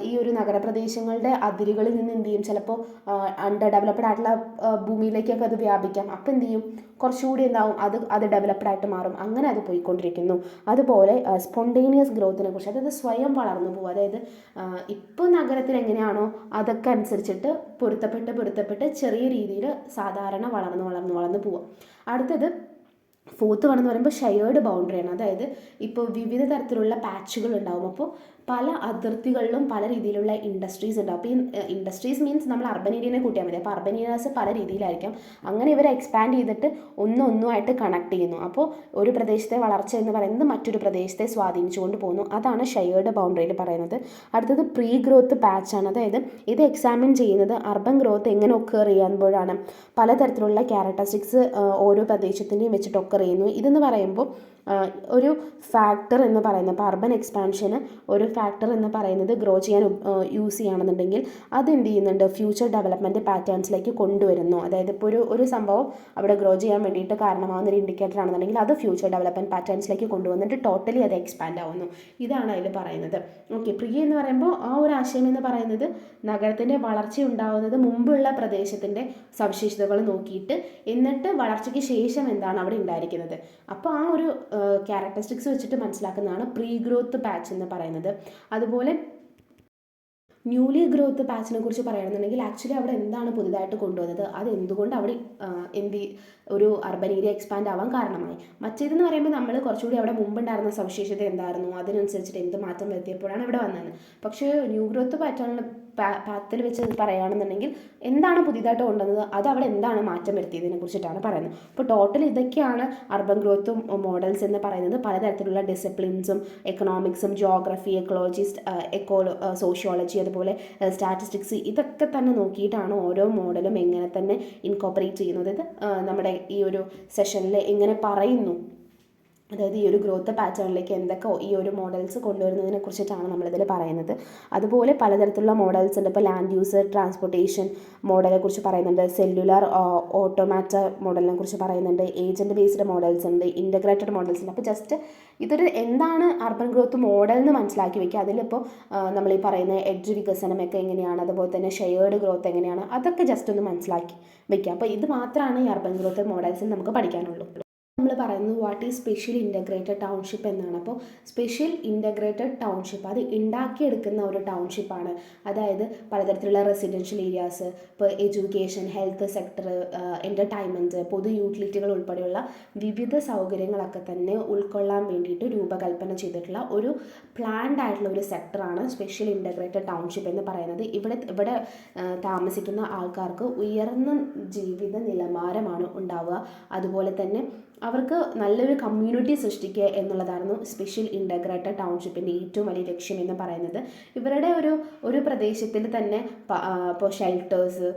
ഈ ഒരു നഗരപ്രദേശങ്ങളുടെ അതിരുകളിൽ നിന്ന് എന്ത് ചെയ്യും, ചിലപ്പോൾ അണ്ടർ ഡെവലപ്ഡ് ആയിട്ടുള്ള ഭൂമിയിലേക്കൊക്കെ അത് വ്യാപിക്കാം. അപ്പോൾ എന്ത് ചെയ്യും, കുറച്ചുകൂടി എന്താവും, അത് ഡെവലപ്ഡ് ആയിട്ട് മാറും. അങ്ങനെ അത് പോയിക്കൊണ്ടിരിക്കുന്നു. അതുപോലെ സ്പോണ്ടേനിയസ് ഗ്രോത്തിനെ കുറിച്ച്, അതായത് സ്വയം വളർന്നു പോകും. അതായത് ഇപ്പോൾ നഗരത്തിൽ എങ്ങനെയാണോ അതൊക്കെ അനുസരിച്ചിട്ട് പൊരുത്തപ്പെട്ട് ചെറിയ രീതിയിൽ സാധാരണ വളർന്നു പോവുക. അടുത്തത് ഫോർത്ത് വൺ എന്ന് പറയുമ്പോൾ ഷെയർഡ് ബൗണ്ടറിയാണ്. അതായത് ഇപ്പോൾ വിവിധ തരത്തിലുള്ള പാച്ചുകൾ ഉണ്ടാവും. അപ്പോൾ പല അതിർത്തികളിലും പല രീതിയിലുള്ള ഇൻഡസ്ട്രീസ് ഉണ്ടാവും. അപ്പോൾ ഈ ഇൻഡസ്ട്രീസ് മീൻസ് നമ്മൾ അർബൻ ഏരിയനെ കൂട്ടിയാൽ മതി. അപ്പോൾ അർബൻ ഏരിയാസ് പല രീതിയിലായിരിക്കാം. അങ്ങനെ ഇവരെ എക്സ്പാൻഡ് ചെയ്തിട്ട് ഒന്നുമായിട്ട് കണക്ട് ചെയ്യുന്നു. അപ്പോൾ ഒരു പ്രദേശത്തെ വളർച്ച എന്ന് പറയുന്നത് മറ്റൊരു പ്രദേശത്തെ സ്വാധീനിച്ചുകൊണ്ട് പോകുന്നു. അതാണ് ഷെയർഡ് ബൗണ്ടറിയിൽ പറയുന്നത്. അടുത്തത് പ്രീ ഗ്രോത്ത് പാച്ചാണ്. അതായത് ഇത് എക്സാമിൻ ചെയ്യുന്നത് അർബൻ ഗ്രോത്ത് എങ്ങനെ ഒക്കർ ചെയ്യുമ്പോഴാണ്. പലതരത്തിലുള്ള ക്യാരക്ടറിസ്റ്റിക്സ് ഓരോ പ്രദേശത്തിൻ്റെയും വെച്ചിട്ട് ഒക്കർ ചെയ്യുന്നു. ഇതെന്ന് പറയുമ്പോൾ ഒരു ഫാക്ടർ എന്ന് പറയുന്നത്, ഇപ്പോൾ അർബൻ എക്സ്പാൻഷന് ഒരു ഫാക്ടർ എന്ന് പറയുന്നത് ഗ്രോ ചെയ്യാൻ യൂസ് ചെയ്യുകയാണെന്നുണ്ടെങ്കിൽ അത് എന്ത് ചെയ്യുന്നുണ്ട്, ഫ്യൂച്ചർ ഡെവലപ്മെൻറ്റ് പാറ്റേൺസിലേക്ക് കൊണ്ടുവരുന്നു. അതായത് ഇപ്പോൾ ഒരു സംഭവം അവിടെ ഗ്രോ ചെയ്യാൻ വേണ്ടിയിട്ട് കാരണമാകുന്ന ഒരു ഇൻഡിക്കേറ്റർ ആണെന്നുണ്ടെങ്കിൽ അത് ഫ്യൂച്ചർ ഡെവലപ്മെൻറ്റ് പാറ്റേൺസിലേക്ക് കൊണ്ടുവന്നിട്ട് ടോട്ടലി അത് എക്സ്പാൻഡ് ആവുന്നു. ഇതാണ് അതിൽ പറയുന്നത്. ഓക്കെ, പ്രീ എന്ന് പറയുമ്പോൾ ആ ഒരു ആശയം എന്ന് പറയുന്നത് നഗരത്തിൻ്റെ വളർച്ച ഉണ്ടാകുന്നത് മുമ്പുള്ള പ്രദേശത്തിൻ്റെ സവിശേഷതകൾ നോക്കിയിട്ട് എന്നിട്ട് വളർച്ചയ്ക്ക് ശേഷം എന്താണ് അവിടെ ഉണ്ടായിരിക്കുന്നത്, അപ്പോൾ ആ ഒരു ക്യാരക്ടറിസ്റ്റിക്സ് വെച്ചിട്ട് മനസ്സിലാക്കുന്നതാണ് പ്രീ ഗ്രോത്ത് പാച്ച് എന്ന് പറയുന്നത്. അതുപോലെ ന്യൂലി ഗ്രോത്ത് പാച്ചിനെ കുറിച്ച് പറയുകയാണെന്നുണ്ടെങ്കിൽ ആക്ച്വലി അവിടെ എന്താണ് പുതുതായിട്ട് കൊണ്ടുവന്നത്, അത് എന്തുകൊണ്ട് അവിടെ ഒരു അർബൻ ഏരിയ എക്സ്പാൻഡ് ആവാൻ കാരണമായി. മറ്റേതെന്ന് പറയുമ്പോൾ നമ്മൾ കുറച്ചുകൂടി അവിടെ മുമ്പുണ്ടായിരുന്ന സവിശേഷത എന്തായിരുന്നു, അതിനനുസരിച്ചിട്ട് എന്ത് മാറ്റം വരുത്തിയപ്പോഴാണ് ഇവിടെ വന്നത്. പക്ഷേ ന്യൂ ഗ്രോത്ത് പാത്തിൽ വെച്ച് പറയുകയാണെന്നുണ്ടെങ്കിൽ എന്താണ് പുതിയതായിട്ട് കൊണ്ടുവന്നത്, അത് അവിടെ എന്താണ് മാറ്റം വരുത്തിയതിനെ കുറിച്ചിട്ടാണ് പറയുന്നത്. അപ്പോൾ ടോട്ടൽ ഇതൊക്കെയാണ് അർബൻ ഗ്രോത്ത് മോഡൽസ് എന്ന് പറയുന്നത്. പലതരത്തിലുള്ള ഡിസിപ്ലിൻസും എക്കണോമിക്സും ജിയോഗ്രഫി, സോഷ്യോളജി, അതുപോലെ സ്റ്റാറ്റിസ്റ്റിക്സ്, ഇതൊക്കെ തന്നെ നോക്കിയിട്ടാണ് ഓരോ മോഡലും എങ്ങനെ തന്നെ ഇൻകോപ്പറേറ്റ് ചെയ്യുന്നത്. ഇത് നമ്മുടെ ഈ ഒരു സെഷനിൽ എങ്ങനെ പറയുന്നു, അതായത് ഈ ഒരു ഗ്രോത്ത് പാറ്റേണിലേക്ക് എന്തൊക്കെ ഈ ഒരു മോഡൽസ് കൊണ്ടുവരുന്നതിനെ കുറിച്ചിട്ടാണ് നമ്മളിതിൽ പറയുന്നത്. അതുപോലെ പലതരത്തിലുള്ള മോഡൽസ് ഉണ്ട്. ഇപ്പോൾ ലാൻഡ് യൂസ് ട്രാൻസ്പോർട്ടേഷൻ മോഡലെ കുറിച്ച് പറയുന്നുണ്ട്, സെല്ലുലാർ ഓട്ടോമാറ്റ മോഡലിനെ കുറിച്ച് പറയുന്നുണ്ട്, ഏജൻറ്റ് ബേസ്ഡ് മോഡൽസ് ഉണ്ട്, ഇൻ്റഗ്രേറ്റഡ് മോഡൽസ് ഉണ്ട്. അപ്പോൾ ജസ്റ്റ് ഇതൊരു എന്താണ് അർബൻ ഗ്രോത്ത് മോഡൽ എന്ന് മനസ്സിലാക്കി വയ്ക്കുക. അതിലിപ്പോൾ നമ്മൾ ഈ പറയുന്ന എഡ്ജ് വികസനമൊക്കെ എങ്ങനെയാണ്, അതുപോലെ തന്നെ ഷെയർഡ് ഗ്രോത്ത് എങ്ങനെയാണ്, അതൊക്കെ ജസ്റ്റ് ഒന്ന് മനസ്സിലാക്കി വയ്ക്കുക. അപ്പോൾ ഇത് മാത്രമാണ് ഈ അർബൻ ഗ്രോത്ത് മോഡൽസിൽ നമുക്ക് പഠിക്കാനുള്ളൂ. നമ്മൾ പറയുന്നത് what is special integrated township എന്നാണ്. അപ്പോൾ സ്പെഷ്യൽ ഇൻ്റഗ്രേറ്റഡ് ടൗൺഷിപ്പ് അത് ഉണ്ടാക്കിയെടുക്കുന്ന ഒരു ടൗൺഷിപ്പാണ്. അതായത് പലതരത്തിലുള്ള റെസിഡൻഷ്യൽ ഏരിയാസ്, ഇപ്പോൾ എഡ്യൂക്കേഷൻ, ഹെൽത്ത് സെക്ടർ, എൻ്റർടൈൻമെൻറ്റ്, പൊതു യൂട്ടിലിറ്റികൾ ഉൾപ്പെടെയുള്ള വിവിധ സൗകര്യങ്ങളൊക്കെ തന്നെ ഉൾക്കൊള്ളാൻ വേണ്ടിയിട്ട് രൂപകൽപ്പന ചെയ്തിട്ടുള്ള ഒരു പ്ലാൻഡ് ആയിട്ടുള്ള ഒരു സെക്ടറാണ് സ്പെഷ്യൽ ഇൻ്റഗ്രേറ്റഡ് ടൗൺഷിപ്പ് എന്ന് പറയുന്നത്. ഇവിടെ താമസിക്കുന്ന ആൾക്കാർക്ക് ഉയർന്ന ജീവിത നിലവാരമാണ് ഉണ്ടാവുക. അതുപോലെ തന്നെ അവർക്ക് നല്ലൊരു കമ്മ്യൂണിറ്റി സൃഷ്ടിക്കുക എന്നുള്ളതായിരുന്നു സ്പെഷ്യൽ ഇൻ്റഗ്രേറ്റഡ് ടൗൺഷിപ്പിൻ്റെ ഏറ്റവും വലിയ ലക്ഷ്യം എന്ന് പറയുന്നത്. ഇവരുടെ ഒരു പ്രദേശത്തിൽ തന്നെ ഇപ്പോൾ ഷെൽട്ടേഴ്സ്,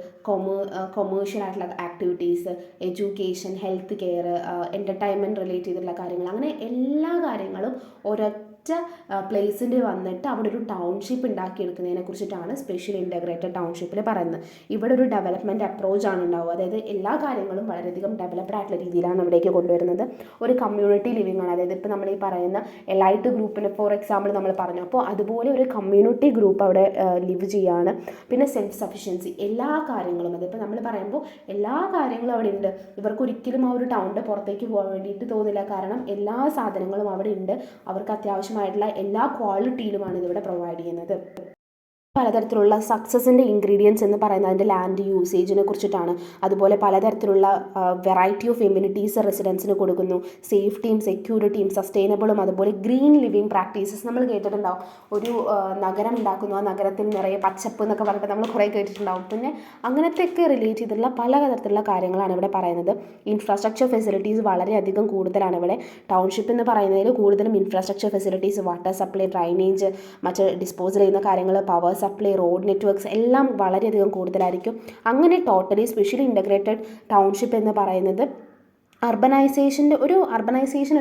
കൊമേഴ്ഷ്യൽ ആയിട്ടുള്ള activities, education, health care, entertainment relate ചെയ്തിട്ടുള്ള കാര്യങ്ങൾ, അങ്ങനെ എല്ലാ കാര്യങ്ങളും ഒരൊറ്റ പ്ലേസിൽ വന്നിട്ട് അവിടെ ഒരു ടൗൺഷിപ്പ് ഉണ്ടാക്കിയെടുക്കുന്നതിനെ കുറിച്ചിട്ടാണ് സ്പെഷ്യൽ ഇൻ്റഗ്രേറ്റഡ് ടൗൺഷിപ്പിൽ പറയുന്നത്. ഇവിടെ ഒരു ഡെവലപ്മെൻറ്റ് അപ്രോച്ചാണ് ഉണ്ടാവുക. അതായത് എല്ലാ കാര്യങ്ങളും വളരെയധികം ഡെവലപ്ഡ് ആയിട്ടുള്ള രീതിയിലാണ് ഇവിടേക്ക് കൊണ്ടുവരുന്നത്. ഒരു കമ്മ്യൂണിറ്റി ലിവിംഗ് ആണ്. അതായത് ഇപ്പോൾ നമ്മൾ ഈ പറയുന്ന എലൈറ്റ് ഗ്രൂപ്പിന് ഫോർ എക്സാമ്പിൾ നമ്മൾ പറഞ്ഞു, അപ്പോൾ അതുപോലെ ഒരു കമ്മ്യൂണിറ്റി ഗ്രൂപ്പ് അവിടെ ലിവ് ചെയ്യുകയാണ്. പിന്നെ സെൽഫ് സഫിഷ്യൻസി, എല്ലാ കാര്യങ്ങളും, അതിപ്പോൾ നമ്മൾ പറയുമ്പോൾ എല്ലാ കാര്യങ്ങളും അവിടെ ഉണ്ട്. ഇവർക്ക് ഒരിക്കലും ആ ഒരു ടൗണിൻ്റെ പുറത്തേക്ക് പോകാൻ വേണ്ടിയിട്ട് തോന്നില്ല. കാരണം എല്ലാ സാധനങ്ങളും അവിടെ ഉണ്ട്. അവർക്ക് അത്യാവശ്യമായിട്ടുള്ള എല്ലാ ക്വാളിറ്റിയിലുമാണ് ഇതിവിടെ പ്രൊവൈഡ് ചെയ്യുന്നത്. പലതരത്തിലുള്ള സക്സസിൻ്റെ ഇൻഗ്രീഡിയൻസ് എന്ന് പറയുന്നത് അതിൻ്റെ ലാൻഡ് യൂസേജിനെ കുറിച്ചിട്ടാണ്. അതുപോലെ പലതരത്തിലുള്ള വെറൈറ്റി ഓഫ് എമ്യൂണിറ്റീസ് റെസിഡൻസിന് കൊടുക്കുന്നു. സേഫ്റ്റിയും സെക്യൂരിറ്റിയും സസ്റ്റൈനബിളും അതുപോലെ ഗ്രീൻ ലിവിങ് പ്രാക്ടീസസ് നമ്മൾ കേട്ടിട്ടുണ്ടാവും. ഒരു നഗരം ഉണ്ടാക്കുന്നു, ആ നഗരത്തിൽ നിറയെ പച്ചപ്പ് എന്നൊക്കെ പറഞ്ഞിട്ട് നമ്മൾ കുറേ കേട്ടിട്ടുണ്ടാവും. പിന്നെ അങ്ങനത്തെയൊക്കെ റിലേറ്റ് ചെയ്തിട്ടുള്ള പലതരത്തിലുള്ള കാര്യങ്ങളാണ് ഇവിടെ പറയുന്നത്. ഇൻഫ്രാസ്ട്രക്ചർ ഫെസിലിറ്റീസ് വളരെയധികം കൂടുതലാണ് ഇവിടെ. ടൗൺഷിപ്പ് എന്ന് പറയുന്നതിൽ കൂടുതലും infrastructure facilities, water supply, drainage, മറ്റ് ഡിസ്പോസൽ ചെയ്യുന്ന കാര്യങ്ങൾ, പവർ സപ്ലൈ, റോഡ് നെറ്റ്വർക്ക്സ് എല്ലാം വളരെയധികം കൂടുതലായിരിക്കും. അങ്ങനെ ടോട്ടലി സ്പെഷ്യലി ഇൻ്റഗ്രേറ്റഡ് ടൗൺഷിപ്പ് എന്ന് പറയുന്നത് അർബനൈസേഷൻ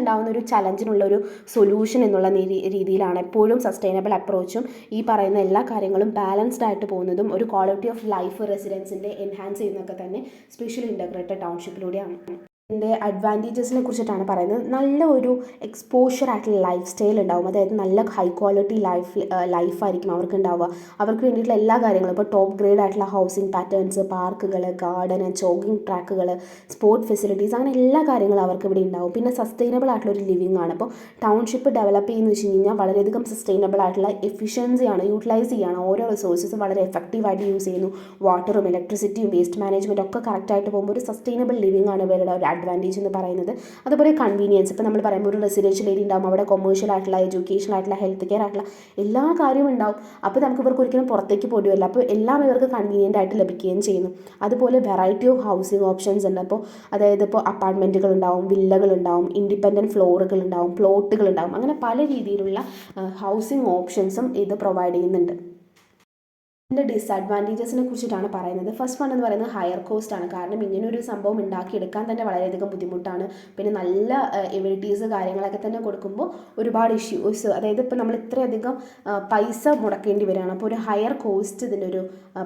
ഉണ്ടാകുന്ന ഒരു ചലഞ്ചിനുള്ള ഒരു സൊല്യൂഷൻ എന്നുള്ള രീതിയിലാണ്. എപ്പോഴും സസ്റ്റൈനബിൾ അപ്രോച്ചും ഈ പറയുന്ന എല്ലാ കാര്യങ്ങളും ബാലൻസ്ഡ് ആയിട്ട് പോകുന്നതും ഒരു ക്വാളിറ്റി ഓഫ് ലൈഫ് റെസിഡൻസിൻ്റെ എൻഹാൻസ് ചെയ്യുന്നതൊക്കെ തന്നെ സ്പെഷ്യൽ ഇൻ്റഗ്രേറ്റഡ് ടൗൺഷിപ്പിലൂടെയാണ്. ഇതിൻ്റെ അഡ്വാൻറ്റേജസിനെ കുറിച്ചിട്ടാണ് പറയുന്നത്. നല്ല ഒരു എക്സ്പോഷർ ആയിട്ടുള്ള ലൈഫ് സ്റ്റൈൽ ഉണ്ടാവും. അതായത് നല്ല ഹൈ ക്വാളിറ്റി ലൈഫായിരിക്കും അവർക്ക് ഉണ്ടാവുക. അവർക്ക് വേണ്ടിയിട്ടുള്ള എല്ലാ കാര്യങ്ങളും, ഇപ്പോൾ ടോപ്പ് ഗ്രേഡ് ആയിട്ടുള്ള ഹൗസിംഗ് പാറ്റേൺസ്, പാർക്കുകൾ, ഗാർഡന്, ജോഗിങ് ട്രാക്കുകൾ, സ്പോർട്ട് ഫെസിലിറ്റീസ്, അങ്ങനെ എല്ലാ കാര്യങ്ങളും അവർക്ക് ഇവിടെ ഉണ്ടാവും. പിന്നെ സസ്റ്റൈനബിൾ ആയിട്ടുള്ള ഒരു ലിവിങ് ആണ്. അപ്പോൾ ടൗൺഷിപ്പ് ഡെവലപ്പ് ചെയ്യുന്ന വെച്ച് കഴിഞ്ഞാൽ വളരെയധികം സസ്റ്റൈനബിൾ ആയിട്ടുള്ള എഫിഷ്യൻസിയാണ്, യൂട്ടിലൈസ് ചെയ്യുകയാണ്. ഓരോ റിസോഴ്സസും വളരെ എഫക്റ്റീവായിട്ട് യൂസ് ചെയ്യുന്നു. വാട്ടറും ഇലക്ട്രിസിറ്റിയും വേസ്റ്റ് മാനേജ്മെൻറ്റും ഒക്കെ കറക്റ്റായിട്ട് പോകുമ്പോൾ ഒരു സസ്റ്റൈനബിൾ ലിവിങ് ആണ് ഇവരുടെ ഒരു അഡ്വാൻറ്റേജ് എന്ന് പറയുന്നത്. അതുപോലെ കൺവീനിയൻസ്, ഇപ്പോൾ നമ്മൾ പറയുമ്പോൾ ഒരു റെസിഡൻഷ്യൽ ഏരിയ ഉണ്ടാകും, അവിടെ കൊമേഴ്ഷ്യൽ ആയിട്ടുള്ള, എഡ്യൂക്കേഷൻ ആയിട്ടുള്ള, ഹെൽത്ത് കെയർ ആയിട്ടുള്ള എല്ലാ കാര്യവും ഉണ്ടാവും. അപ്പോൾ നമുക്ക് ഇവർക്ക് ഒരിക്കലും പുറത്തേക്ക് പോയി വരില്ല. അപ്പോൾ എല്ലാം ഇവർക്ക് കൺവീനിയൻ്റ് ആയിട്ട് ലഭിക്കുകയും ചെയ്യുന്നു. അതുപോലെ വെറൈറ്റി ഓഫ് ഹൗസിംഗ് ഓപ്ഷൻസ് ഉണ്ട്. അപ്പോൾ അതായത് ഇപ്പോൾ അപ്പാർട്ട്മെൻറ്റുകൾ ഉണ്ടാവും, വില്ലകൾ ഉണ്ടാവും, ഇൻഡിപെൻഡൻറ്റ് ഫ്ലോറുകൾ ഉണ്ടാവും, പ്ലോട്ടുകൾ ഉണ്ടാവും, അങ്ങനെ പല രീതിയിലുള്ള ഹൗസിംഗ് ഓപ്ഷൻസും ഇത് പ്രൊവൈഡ് ചെയ്യുന്നുണ്ട്. ഇതിൻ്റെ ഡിസഡ്വാൻറ്റേജസിനെ കുറിച്ചിട്ടാണ് പറയുന്നത്. ഫസ്റ്റ് വൺ എന്ന് പറയുന്നത് ഹയർ കോസ്റ്റ് ആണ്. കാരണം ഇങ്ങനൊരു സംഭവം ഉണ്ടാക്കിയെടുക്കാൻ തന്നെ വളരെയധികം ബുദ്ധിമുട്ടാണ്. പിന്നെ നല്ല എമ്യൂണിറ്റീസ് കാര്യങ്ങളൊക്കെ തന്നെ കൊടുക്കുമ്പോൾ ഒരുപാട് ഇഷ്യൂസ്, അതായത് ഇപ്പോൾ നമ്മൾ ഇത്രയധികം പൈസ മുടക്കേണ്ടി വരികയാണ്. അപ്പോൾ ഒരു ഹയർ കോസ്റ്റ് ഇതിൻ്റെ ഒരു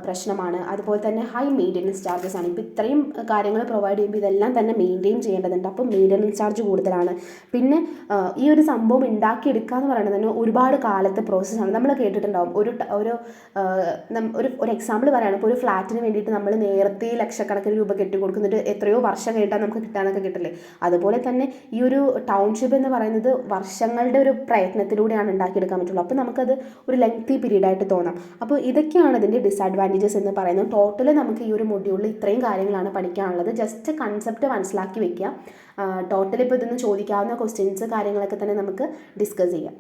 പ്രശ്നമാണ്. അതുപോലെ തന്നെ ഹൈ മെയിൻ്റെനൻസ് ചാർജസ് ആണ്. ഇപ്പോൾ ഇത്രയും കാര്യങ്ങൾ പ്രൊവൈഡ് ചെയ്യുമ്പോൾ ഇതെല്ലാം തന്നെ മെയിൻറ്റെയിൻ ചെയ്യേണ്ടതുണ്ട്. അപ്പോൾ മെയിൻ്റെനൻസ് ചാർജ് കൂടുതലാണ്. പിന്നെ ഈ ഒരു സംഭവം ഉണ്ടാക്കിയെടുക്കുക എന്ന് പറയുന്നത് തന്നെ ഒരുപാട് കാലത്തെ പ്രോസസ്സാണ്. നമ്മൾ കേട്ടിട്ടുണ്ടാവും, ഒരു എക്സാമ്പിൾ പറയുകയാണ്. ഇപ്പോൾ ഒരു ഫ്ലാറ്റിന് വേണ്ടിയിട്ട് നമ്മൾ നേരത്തെ ലക്ഷക്കണക്കിന് രൂപ കെട്ടിക്കൊടുക്കുന്നിട്ട് എത്രയോ വർഷം കഴിഞ്ഞാൽ നമുക്ക് കിട്ടാനൊക്കെ കിട്ടില്ലേ. അതുപോലെ തന്നെ ഈ ഒരു ടൗൺഷിപ്പ് എന്ന് പറയുന്നത് വർഷങ്ങളുടെ ഒരു പ്രയത്നത്തിലൂടെയാണ് ഉണ്ടാക്കിയെടുക്കാൻ പറ്റുള്ളൂ. അപ്പോൾ നമുക്കത് ഒരു ലെങ്തി പീരീഡായിട്ട് തോന്നാം. അപ്പോൾ ഇതൊക്കെയാണ് ഇതിൻ്റെ ഡിസഡ്വാൻറ്റേജസ് എന്ന് പറയുന്നത്. ടോട്ടൽ നമുക്ക് ഈ ഒരു മൊഡ്യൂളിൽ ഇത്രയും കാര്യങ്ങളാണ് പഠിക്കാനുള്ളത്. ജസ്റ്റ് കൺസെപ്റ്റ് മനസ്സിലാക്കി വെക്കുക. ടോട്ടൽ ഇപ്പോൾ ഇതൊന്ന് ചോദിക്കാവുന്ന ക്വസ്റ്റ്യൻസ് കാര്യങ്ങളൊക്കെ തന്നെ നമുക്ക് ഡിസ്കസ് ചെയ്യാം.